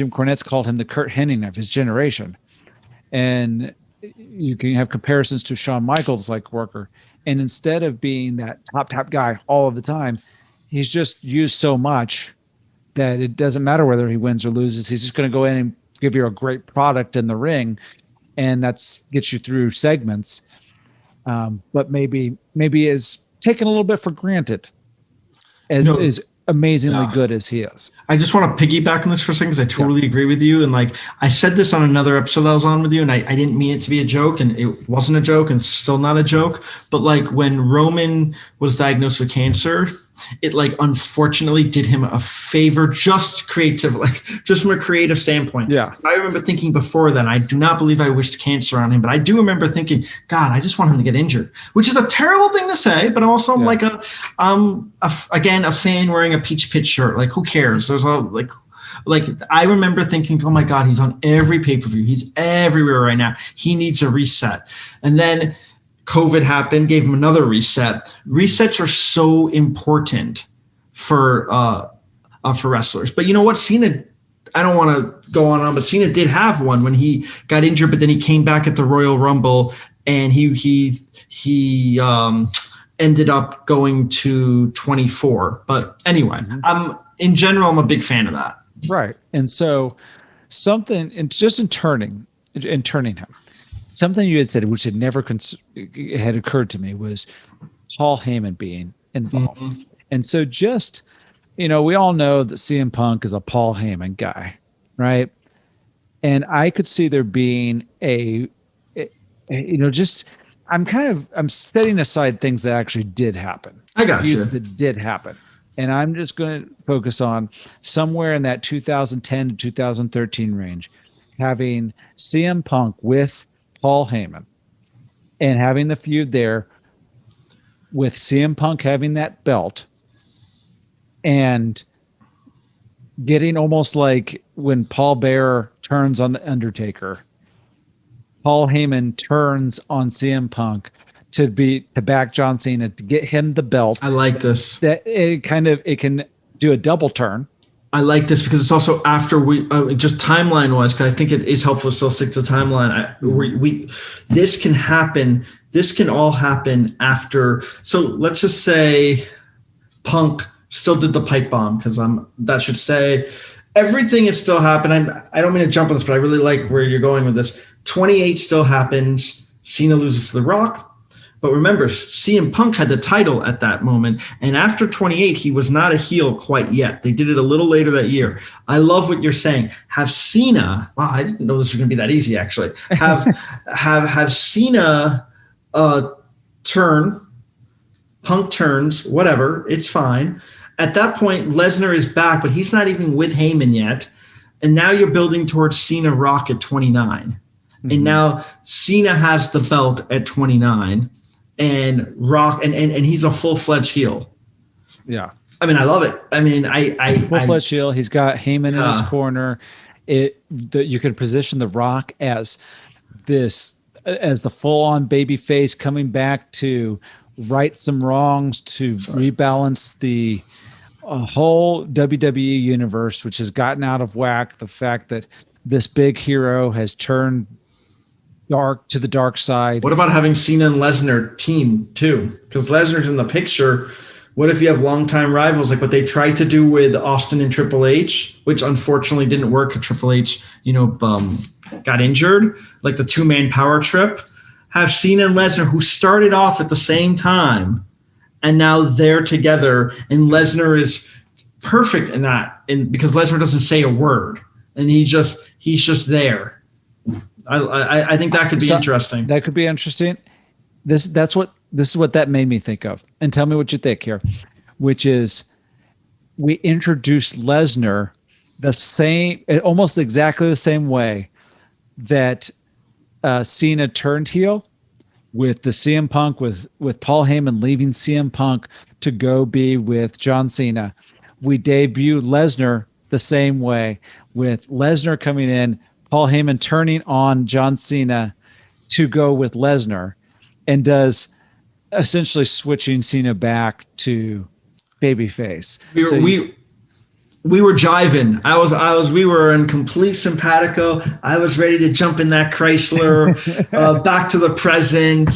Cornette's called him the Kurt Hennig of his generation. And you can have comparisons to Shawn Michaels like worker. And instead of being that top guy all of the time, he's just used so much that it doesn't matter whether he wins or loses. He's just going to go in and give you a great product in the ring. And gets you through segments. But maybe is taken a little bit for granted as amazingly good as he is. I just want to piggyback on this for a second because I totally agree with you. And I said this on another episode I was on with you, and I didn't mean it to be a joke, and it wasn't a joke, and it's still not a joke. But when Roman was diagnosed with cancer, it like unfortunately did him a favor, just creative, like just from a creative standpoint. Yeah. I remember thinking before that, I do not believe I wished cancer on him, but I do remember thinking, God, I just want him to get injured, which is a terrible thing to say, but also like again, a fan wearing a Peach Pit shirt. Like, who cares? There's a like I remember thinking, oh my God, he's on every pay-per-view. He's everywhere right now. He needs a reset. And then COVID happened, gave him another reset. Resets are so important for wrestlers. But you know what? Cena, I don't want to go on, but Cena did have one when he got injured, but then he came back at the Royal Rumble and he ended up going to 24. But anyway, in general, I'm a big fan of that. Right. And so just in turning him, something you had said, which had never had occurred to me, was Paul Heyman being involved. Mm-hmm. And so just, we all know that CM Punk is a Paul Heyman guy, right? And I could see there being I'm setting aside things that actually did happen. I got you. That did happen. And I'm just going to focus on somewhere in that 2010 to 2013 range, having CM Punk with Paul Heyman and having the feud there with CM Punk having that belt and getting almost like when Paul Bearer turns on The Undertaker, Paul Heyman turns on CM Punk to back John Cena to get him the belt. I like this. That it can do a double turn. I like this because it's also after we just timeline wise, because I think it is helpful to still stick to the timeline. This can happen. This can all happen after. So let's just say Punk still did the pipe bomb because that should stay. Everything is still happening. I don't mean to jump on this, but I really like where you're going with this. 28 still happens. Cena loses to The Rock. But remember, CM Punk had the title at that moment. And after 28, he was not a heel quite yet. They did it a little later that year. I love what you're saying. Have Cena, wow, I didn't know this was going to be that easy, actually. Have Cena turn, Punk turns, whatever, it's fine. At that point, Lesnar is back, but he's not even with Heyman yet. And now you're building towards Cena Rock at 29. Mm-hmm. And now Cena has the belt at 29. And Rock, and he's a full-fledged heel. Yeah. I mean, I love it. I mean, full-fledged heel. He's got Heyman in his corner. You could position The Rock as the full-on baby face coming back to right some wrongs, to rebalance the whole WWE universe, which has gotten out of whack. The fact that this big hero has turned to the dark side. What about having Cena and Lesnar team too? Because Lesnar's in the picture. What if you have longtime rivals, like what they tried to do with Austin and Triple H, which unfortunately didn't work. Triple H, got injured, like the 2-man power trip. Have Cena and Lesnar, who started off at the same time, and now they're together, and Lesnar is perfect in that, and because Lesnar doesn't say a word, and he's just there. I think that could be interesting. That could be interesting. This is what that made me think of. And tell me what you think here, which is we introduced Lesnar almost exactly the same way that Cena turned heel with the CM Punk with Paul Heyman leaving CM Punk to go be with John Cena. We debuted Lesnar the same way with Lesnar coming in, Paul Heyman turning on John Cena to go with Lesnar, and does essentially switching Cena back to babyface. We were jiving. We were in complete simpatico. I was ready to jump in that Chrysler, back to the present,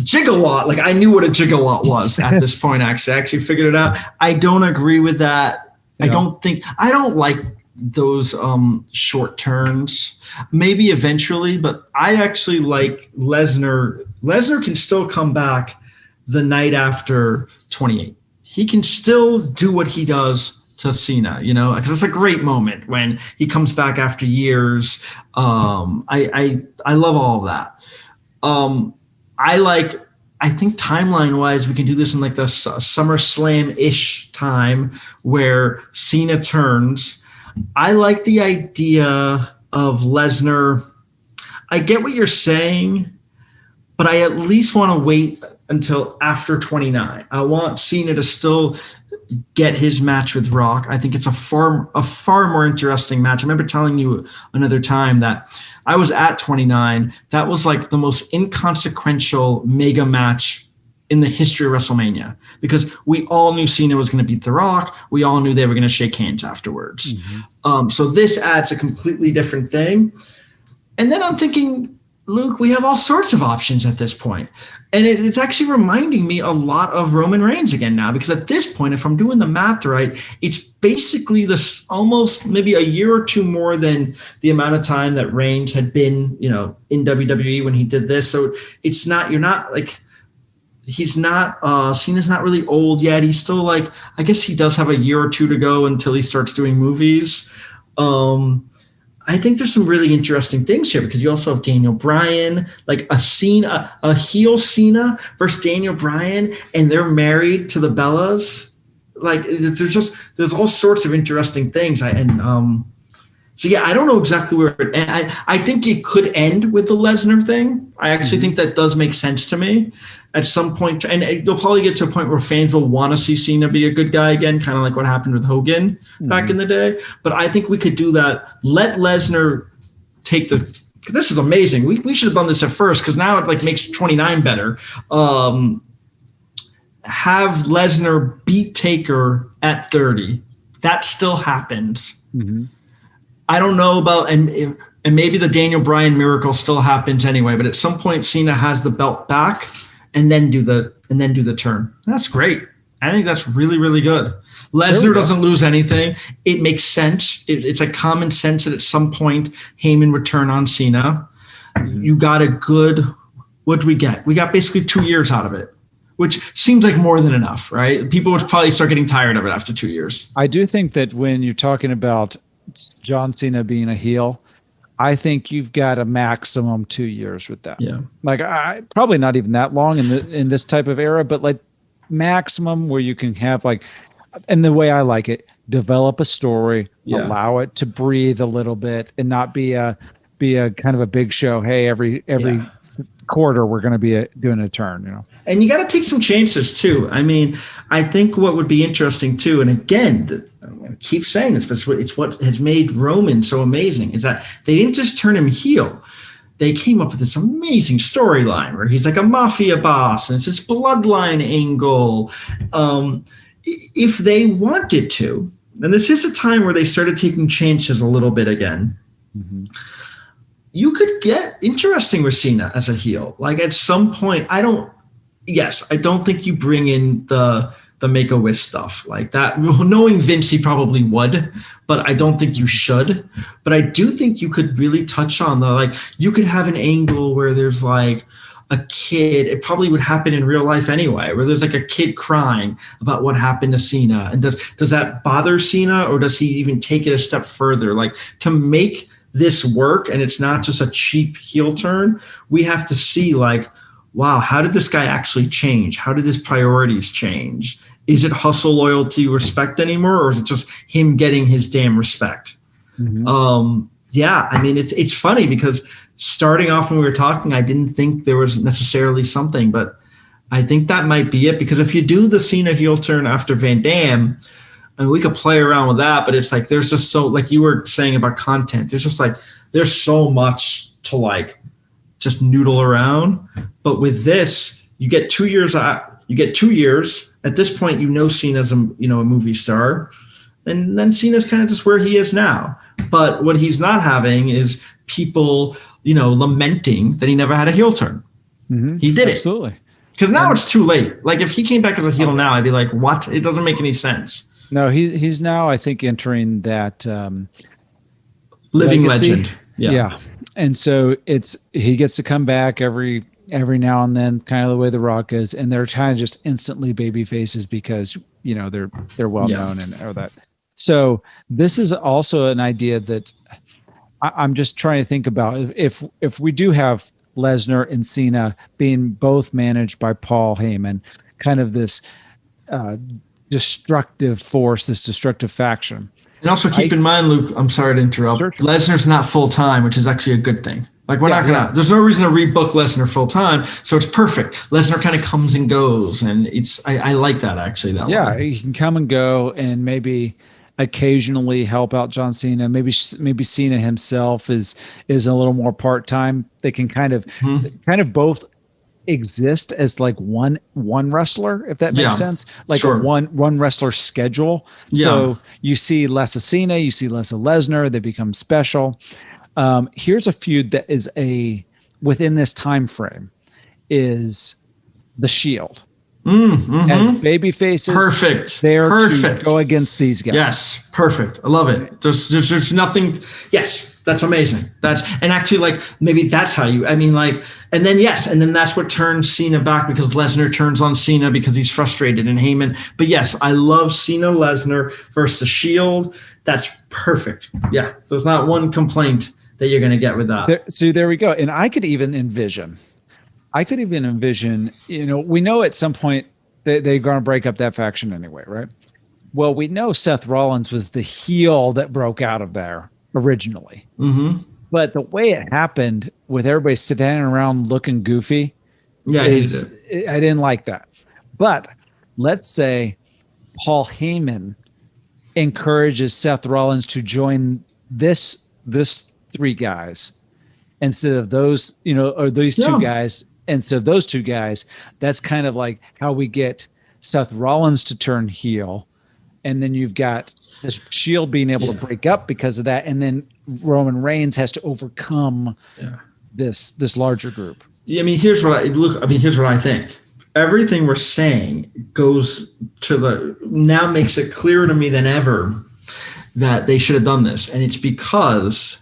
gigawatt. Like I knew what a gigawatt was at this point. I actually figured it out. I don't agree with that. Yeah. I don't like those short turns. Maybe eventually, but I actually like Lesnar. Lesnar can still come back the night after 28. He can still do what he does to Cena, because it's a great moment when he comes back after years. I love all of that. I think timeline wise, we can do this in like the SummerSlam ish time where Cena turns. I like the idea of Lesnar. I get what you're saying, but I at least want to wait until after 29. I want Cena to still get his match with Rock. I think it's a far more interesting match. I remember telling you another time that I was at 29. That was like the most inconsequential mega match in the history of WrestleMania because we all knew Cena was going to beat The Rock. We all knew they were going to shake hands afterwards. Mm-hmm. So this adds a completely different thing. And then I'm thinking, Luke, we have all sorts of options at this point. And it's actually reminding me a lot of Roman Reigns again now, because at this point, if I'm doing the math right, it's basically this almost maybe a year or two more than the amount of time that Reigns had been, in WWE when he did this. So it's not, he's not, Cena's not really old yet. He's still I guess he does have a year or two to go until he starts doing movies. I think there's some really interesting things here because you also have Daniel Bryan, like a heel Cena versus Daniel Bryan, and they're married to the Bellas. Like there's all sorts of interesting things. So yeah, I don't know exactly where it ends. I think it could end with the Lesnar thing. I actually think that does make sense to me at some point. And you'll probably get to a point where fans will want to see Cena be a good guy again, kind of like what happened with Hogan back in the day. But I think we could do that. Let Lesnar take this is amazing. We should have done this at first because now it makes 29 better. Have Lesnar beat Taker at 30. That still happens. Mm-hmm. I don't know about and maybe the Daniel Bryan miracle still happens anyway, but at some point Cena has the belt back and then do the turn. That's great. I think that's really, really good. Lesnar doesn't lose anything. It makes sense. It's a common sense that at some point Heyman would turn on Cena. Mm-hmm. You got a good, what do we get? We got basically 2 years out of it, which seems like more than enough, right? People would probably start getting tired of it after 2 years. I do think that when you're talking about John Cena being a heel, I think you've got a maximum 2 years with that. Yeah. I probably not even that long in this type of era, but maximum where you can have and the way I like it, develop a story, allow it to breathe a little bit and not be a kind of a big show. Hey, every quarter we're going to be doing a turn, And you got to take some chances too. I mean, I think what would be interesting too, and again, I'm going to keep saying this, but it's what has made Roman so amazing is that they didn't just turn him heel. They came up with this amazing storyline where he's like a mafia boss and it's this bloodline angle. If they wanted to, and this is a time where they started taking chances a little bit again, you could get interesting with Cena as a heel. At some point, I don't think you bring in the Make-A-Wish stuff like that. Knowing Vince, he probably would, but I don't think you should. But I do think you could really touch on you could have an angle where there's a kid. It probably would happen in real life anyway, where there's a kid crying about what happened to Cena. And does that bother Cena, or does he even take it a step further? To make this work, and it's not just a cheap heel turn, we have to see wow, how did this guy actually change? How did his priorities change? Is it hustle, loyalty, respect anymore, or is it just him getting his damn respect? Mm-hmm. I mean, it's funny because starting off when we were talking, I didn't think there was necessarily something, but I think that might be it. Because if you do the Cena heel turn after Van Dam, I mean, we could play around with that, but it's there's just so, you were saying about content, there's just there's so much to just noodle around. But with this, you get 2 years out. You get 2 years. At this point, Cena's a movie star, and then Cena's kind of just where he is now. But what he's not having is people, lamenting that he never had a heel turn. Mm-hmm. He did Absolutely. Because now it's too late. If he came back as a heel now, I'd be like, what? It doesn't make any sense. No, he's now, I think, entering that living legacy. Legend. Yeah. And so he gets to come back every now and then, kind of the way The Rock is, and they're kind of just instantly baby faces because they're well known and all that. So this is also an idea that I'm just trying to think about. If we do have Lesnar and Cena being both managed by Paul Heyman, kind of this destructive force, this destructive faction. And also keep in mind, Luke, I'm sorry to interrupt. Sure. Lesnar's not full time, which is actually a good thing. Like we're not gonna. There's no reason to rebook Lesnar full time, so it's perfect. Lesnar kind of comes and goes, and I like that actually. That way. He can come and go, and maybe occasionally help out John Cena. Maybe Cena himself is a little more part time. They can kind of both exist as like one wrestler, if that makes sense, like a one wrestler schedule. So you see less of Cena, you see less of Lesnar, they become special. Here's a feud that is within this time frame is the Shield. As baby faces, perfect. To go against these guys. Yes, perfect. I love it. There's nothing. Yes, that's amazing. And actually, like maybe that's how you. I mean, like, and then that's what turns Cena back because Lesnar turns on Cena because he's frustrated and Heyman. But yes, I love Cena Lesnar versus Shield. That's perfect. Yeah, there's not one complaint that you're going to get with that. There we go. And I could even envision, we know at some point they're going to break up that faction anyway, right? Well, we know Seth Rollins was the heel that broke out of there originally. But the way it happened with everybody standing around looking goofy, I didn't like that. But let's say Paul Heyman encourages Seth Rollins to join this three guys instead of those, or these two guys. Instead of those two guys, that's kind of like how we get Seth Rollins to turn heel. And then you've got this Shield being able to break up because of that. And then Roman Reigns has to overcome this larger group. Yeah, I mean, here's what I think. Everything we're saying goes to now makes it clearer to me than ever that they should have done this. And it's because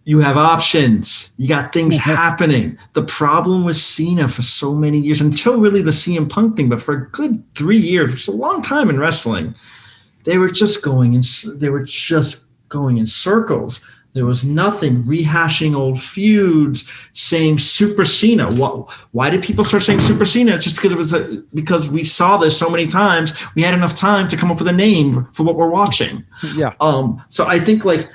you have options. You got things happening. The problem with Cena for so many years, until really the CM Punk thing, but for a good 3 years, which is a long time in wrestling, they were just going in circles. There was nothing, rehashing old feuds, saying Super Cena. Why did people start saying Super Cena? It's just because we saw this so many times. We had enough time to come up with a name for what we're watching. Yeah. So I think like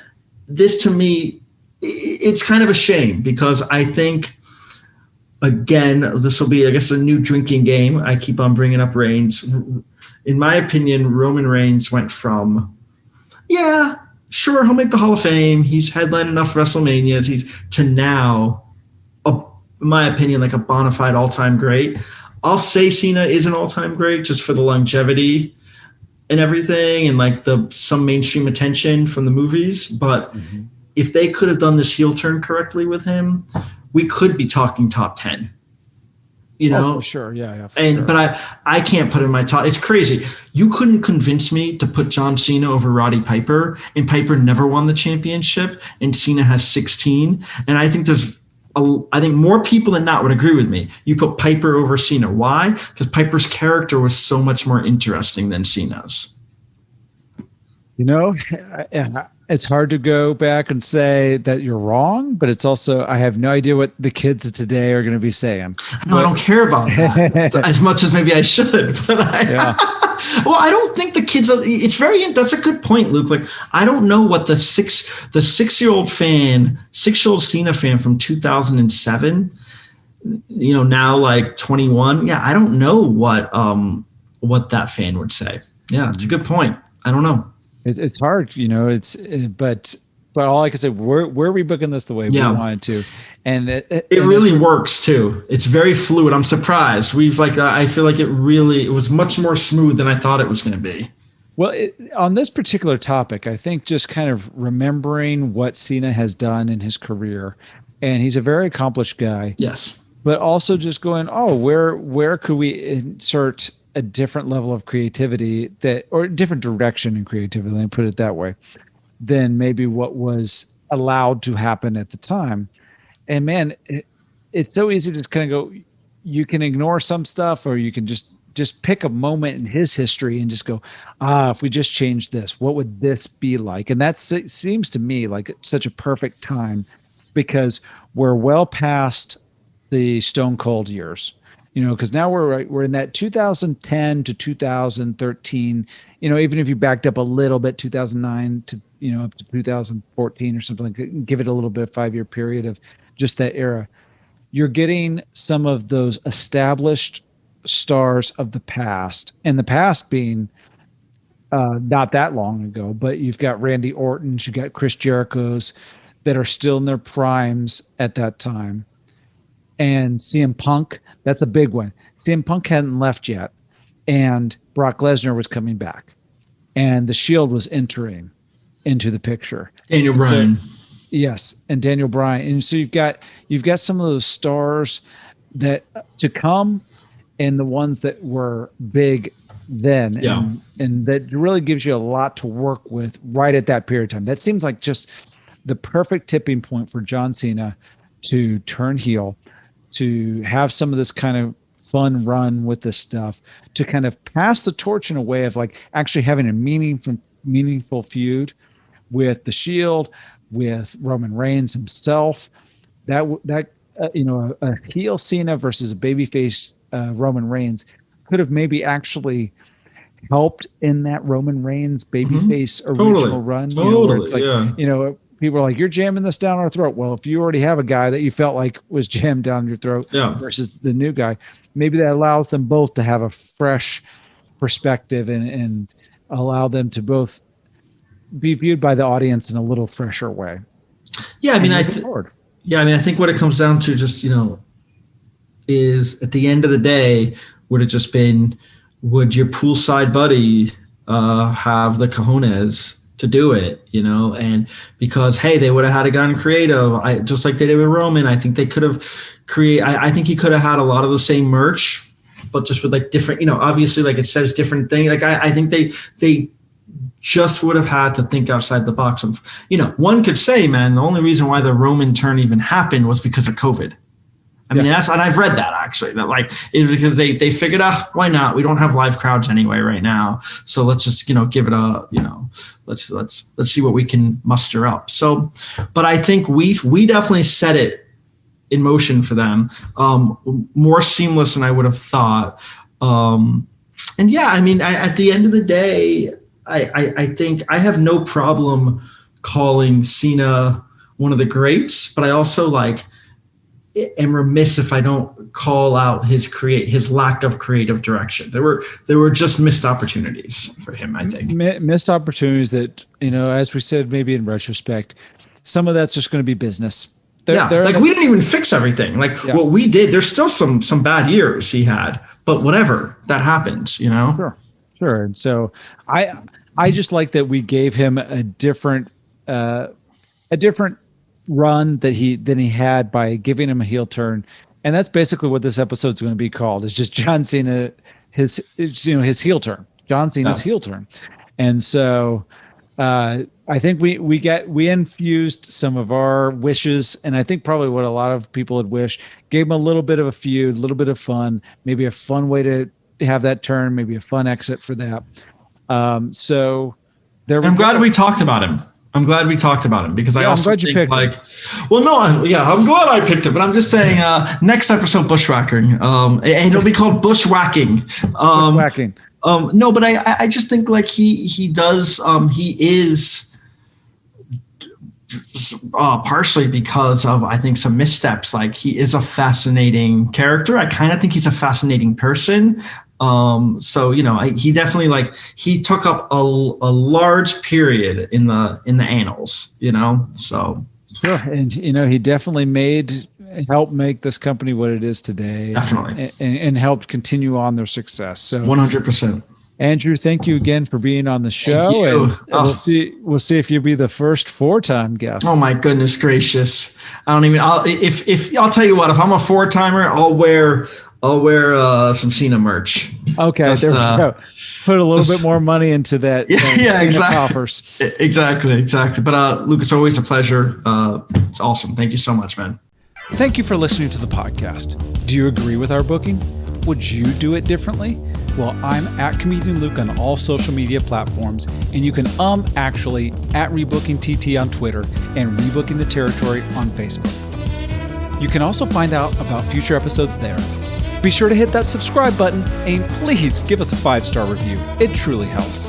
this to me, it's kind of a shame because I think, again, this will be, I guess, a new drinking game. I keep on bringing up Reigns. In my opinion, Roman Reigns went from, sure, he'll make the Hall of Fame. He's headlined enough WrestleManias. To now, in my opinion, like a bona fide all-time great. I'll say Cena is an all-time great just for the longevity and everything and like some mainstream attention from the movies. But if they could have done this heel turn correctly with him, we could be talking top 10. For sure. Yeah. But I can't put in my top. It's crazy. You couldn't convince me to put John Cena over Roddy Piper, and Piper never won the championship, and Cena has 16. And I think I think more people than not would agree with me. You put Piper over Cena. Why? Because Piper's character was so much more interesting than Cena's. It's hard to go back and say that you're wrong, but it's also, I have no idea what the kids of today are going to be saying. No, I don't care about that as much as maybe I should. But well, I don't think the kids, that's a good point, Luke. Like, I don't know what the 6-year-old Cena fan from 2007, now like 21. Yeah. I don't know what that fan would say. Yeah. It's a good point. I don't know. It's hard, but all I can say, we're rebooking this the way we wanted to, and it really works too. It's very fluid. I'm surprised. I feel like it was much more smooth than I thought it was going to be. Well, on this particular topic, I think just kind of remembering what Cena has done in his career, and he's a very accomplished guy. Yes, but also just going, where could we insert a different level of creativity or a different direction in creativity, let me put it that way, than maybe what was allowed to happen at the time. And man, it's so easy to just kind of go, you can ignore some stuff, or you can just pick a moment in his history and just go, if we just changed this, what would this be like? And that seems to me like such a perfect time because we're well past the Stone Cold years, because now we're in that 2010 to 2013, even if you backed up a little bit, 2009 to, up to 2014 or something like that, give it a little bit of 5-year period of just that era. You're getting some of those established stars of the past, and the past being not that long ago, but you've got Randy Orton's, you've got Chris Jericho's that are still in their primes at that time. And CM Punk, that's a big one. CM Punk hadn't left yet, and Brock Lesnar was coming back, and the Shield was entering into the picture. Daniel Bryan. Yes, and Daniel Bryan. And so you've got some of those stars that to come, and the ones that were big then, and that really gives you a lot to work with right at that period of time. That seems like just the perfect tipping point for John Cena to turn heel, to have some of this kind of fun run with this stuff, to kind of pass the torch in a way of like actually having a meaningful feud with the Shield, with Roman Reigns himself. A heel Cena versus a babyface Roman Reigns could have maybe actually helped in that Roman Reigns babyface original run. Where it's like, people are like, you're jamming this down our throat. Well, if you already have a guy that you felt like was jammed down your throat versus the new guy, maybe that allows them both to have a fresh perspective and allow them to both be viewed by the audience in a little fresher way. Yeah, I mean, I think what it comes down to just, is at the end of the day, would it just been, would your poolside buddy have the cojones to do it, and because, hey, they would have had a gotten creative, just like they did with Roman. I think they could have I think he could have had a lot of the same merch, but just with like different, obviously, like it says different things. Like I think they just would have had to think outside the box of, one could say, man, the only reason why the Roman turn even happened was because of COVID. I mean, and I've read that actually, that like, it's because they figured out, why not? We don't have live crowds anyway right now. So let's just, give it a, let's see what we can muster up. So, but I think we definitely set it in motion for them, more seamless than I would have thought. And yeah, I mean, at the end of the day, I think I have no problem calling Cena one of the greats, but I also am remiss if I don't call out his lack of creative direction. There were just missed opportunities for him, I think. Missed opportunities that, as we said, maybe in retrospect, some of that's just going to be business. We didn't even fix everything. What we did, there's still some bad years he had, but whatever, that happens, Sure. And so I just like that we gave him a different run than he had by giving him a heel turn, and that's basically what this episode's going to be called. It's just John Cena, his heel turn, John Cena's heel turn, and so I think we infused some of our wishes, and I think probably what a lot of people had wished, gave him a little bit of a feud, a little bit of fun, maybe a fun way to have that turn, maybe a fun exit for that. So there. I'm glad we talked about him. Because I also think I'm glad I picked it, but I'm just saying, next episode, bushwhacking, and it'll be called bushwhacking. Bushwhacking. No, but I just think he is partially because of, I think, some missteps. Like, he is a fascinating character. I kind of think he's a fascinating person. So, he definitely he took up a large period in the annals, so. Sure. And, he definitely helped make this company what it is today. Definitely. And helped continue on their success. So 100%. Andrew, thank you again for being on the show. And we'll see if you'll be the first 4-time guest. Oh my goodness gracious. I'll tell you what, if I'm a 4-timer, I'll wear some Cena merch. Okay, there we go. Put a little bit more money into that. Cena exactly. Coffers. Exactly. But Luke, it's always a pleasure. It's awesome. Thank you so much, man. Thank you for listening to the podcast. Do you agree with our booking? Would you do it differently? Well, I'm at Comedian Luke on all social media platforms, and you can actually at Rebooking TT on Twitter and Rebooking the Territory on Facebook. You can also find out about future episodes there. Be sure to hit that subscribe button and please give us a 5-star review. It truly helps.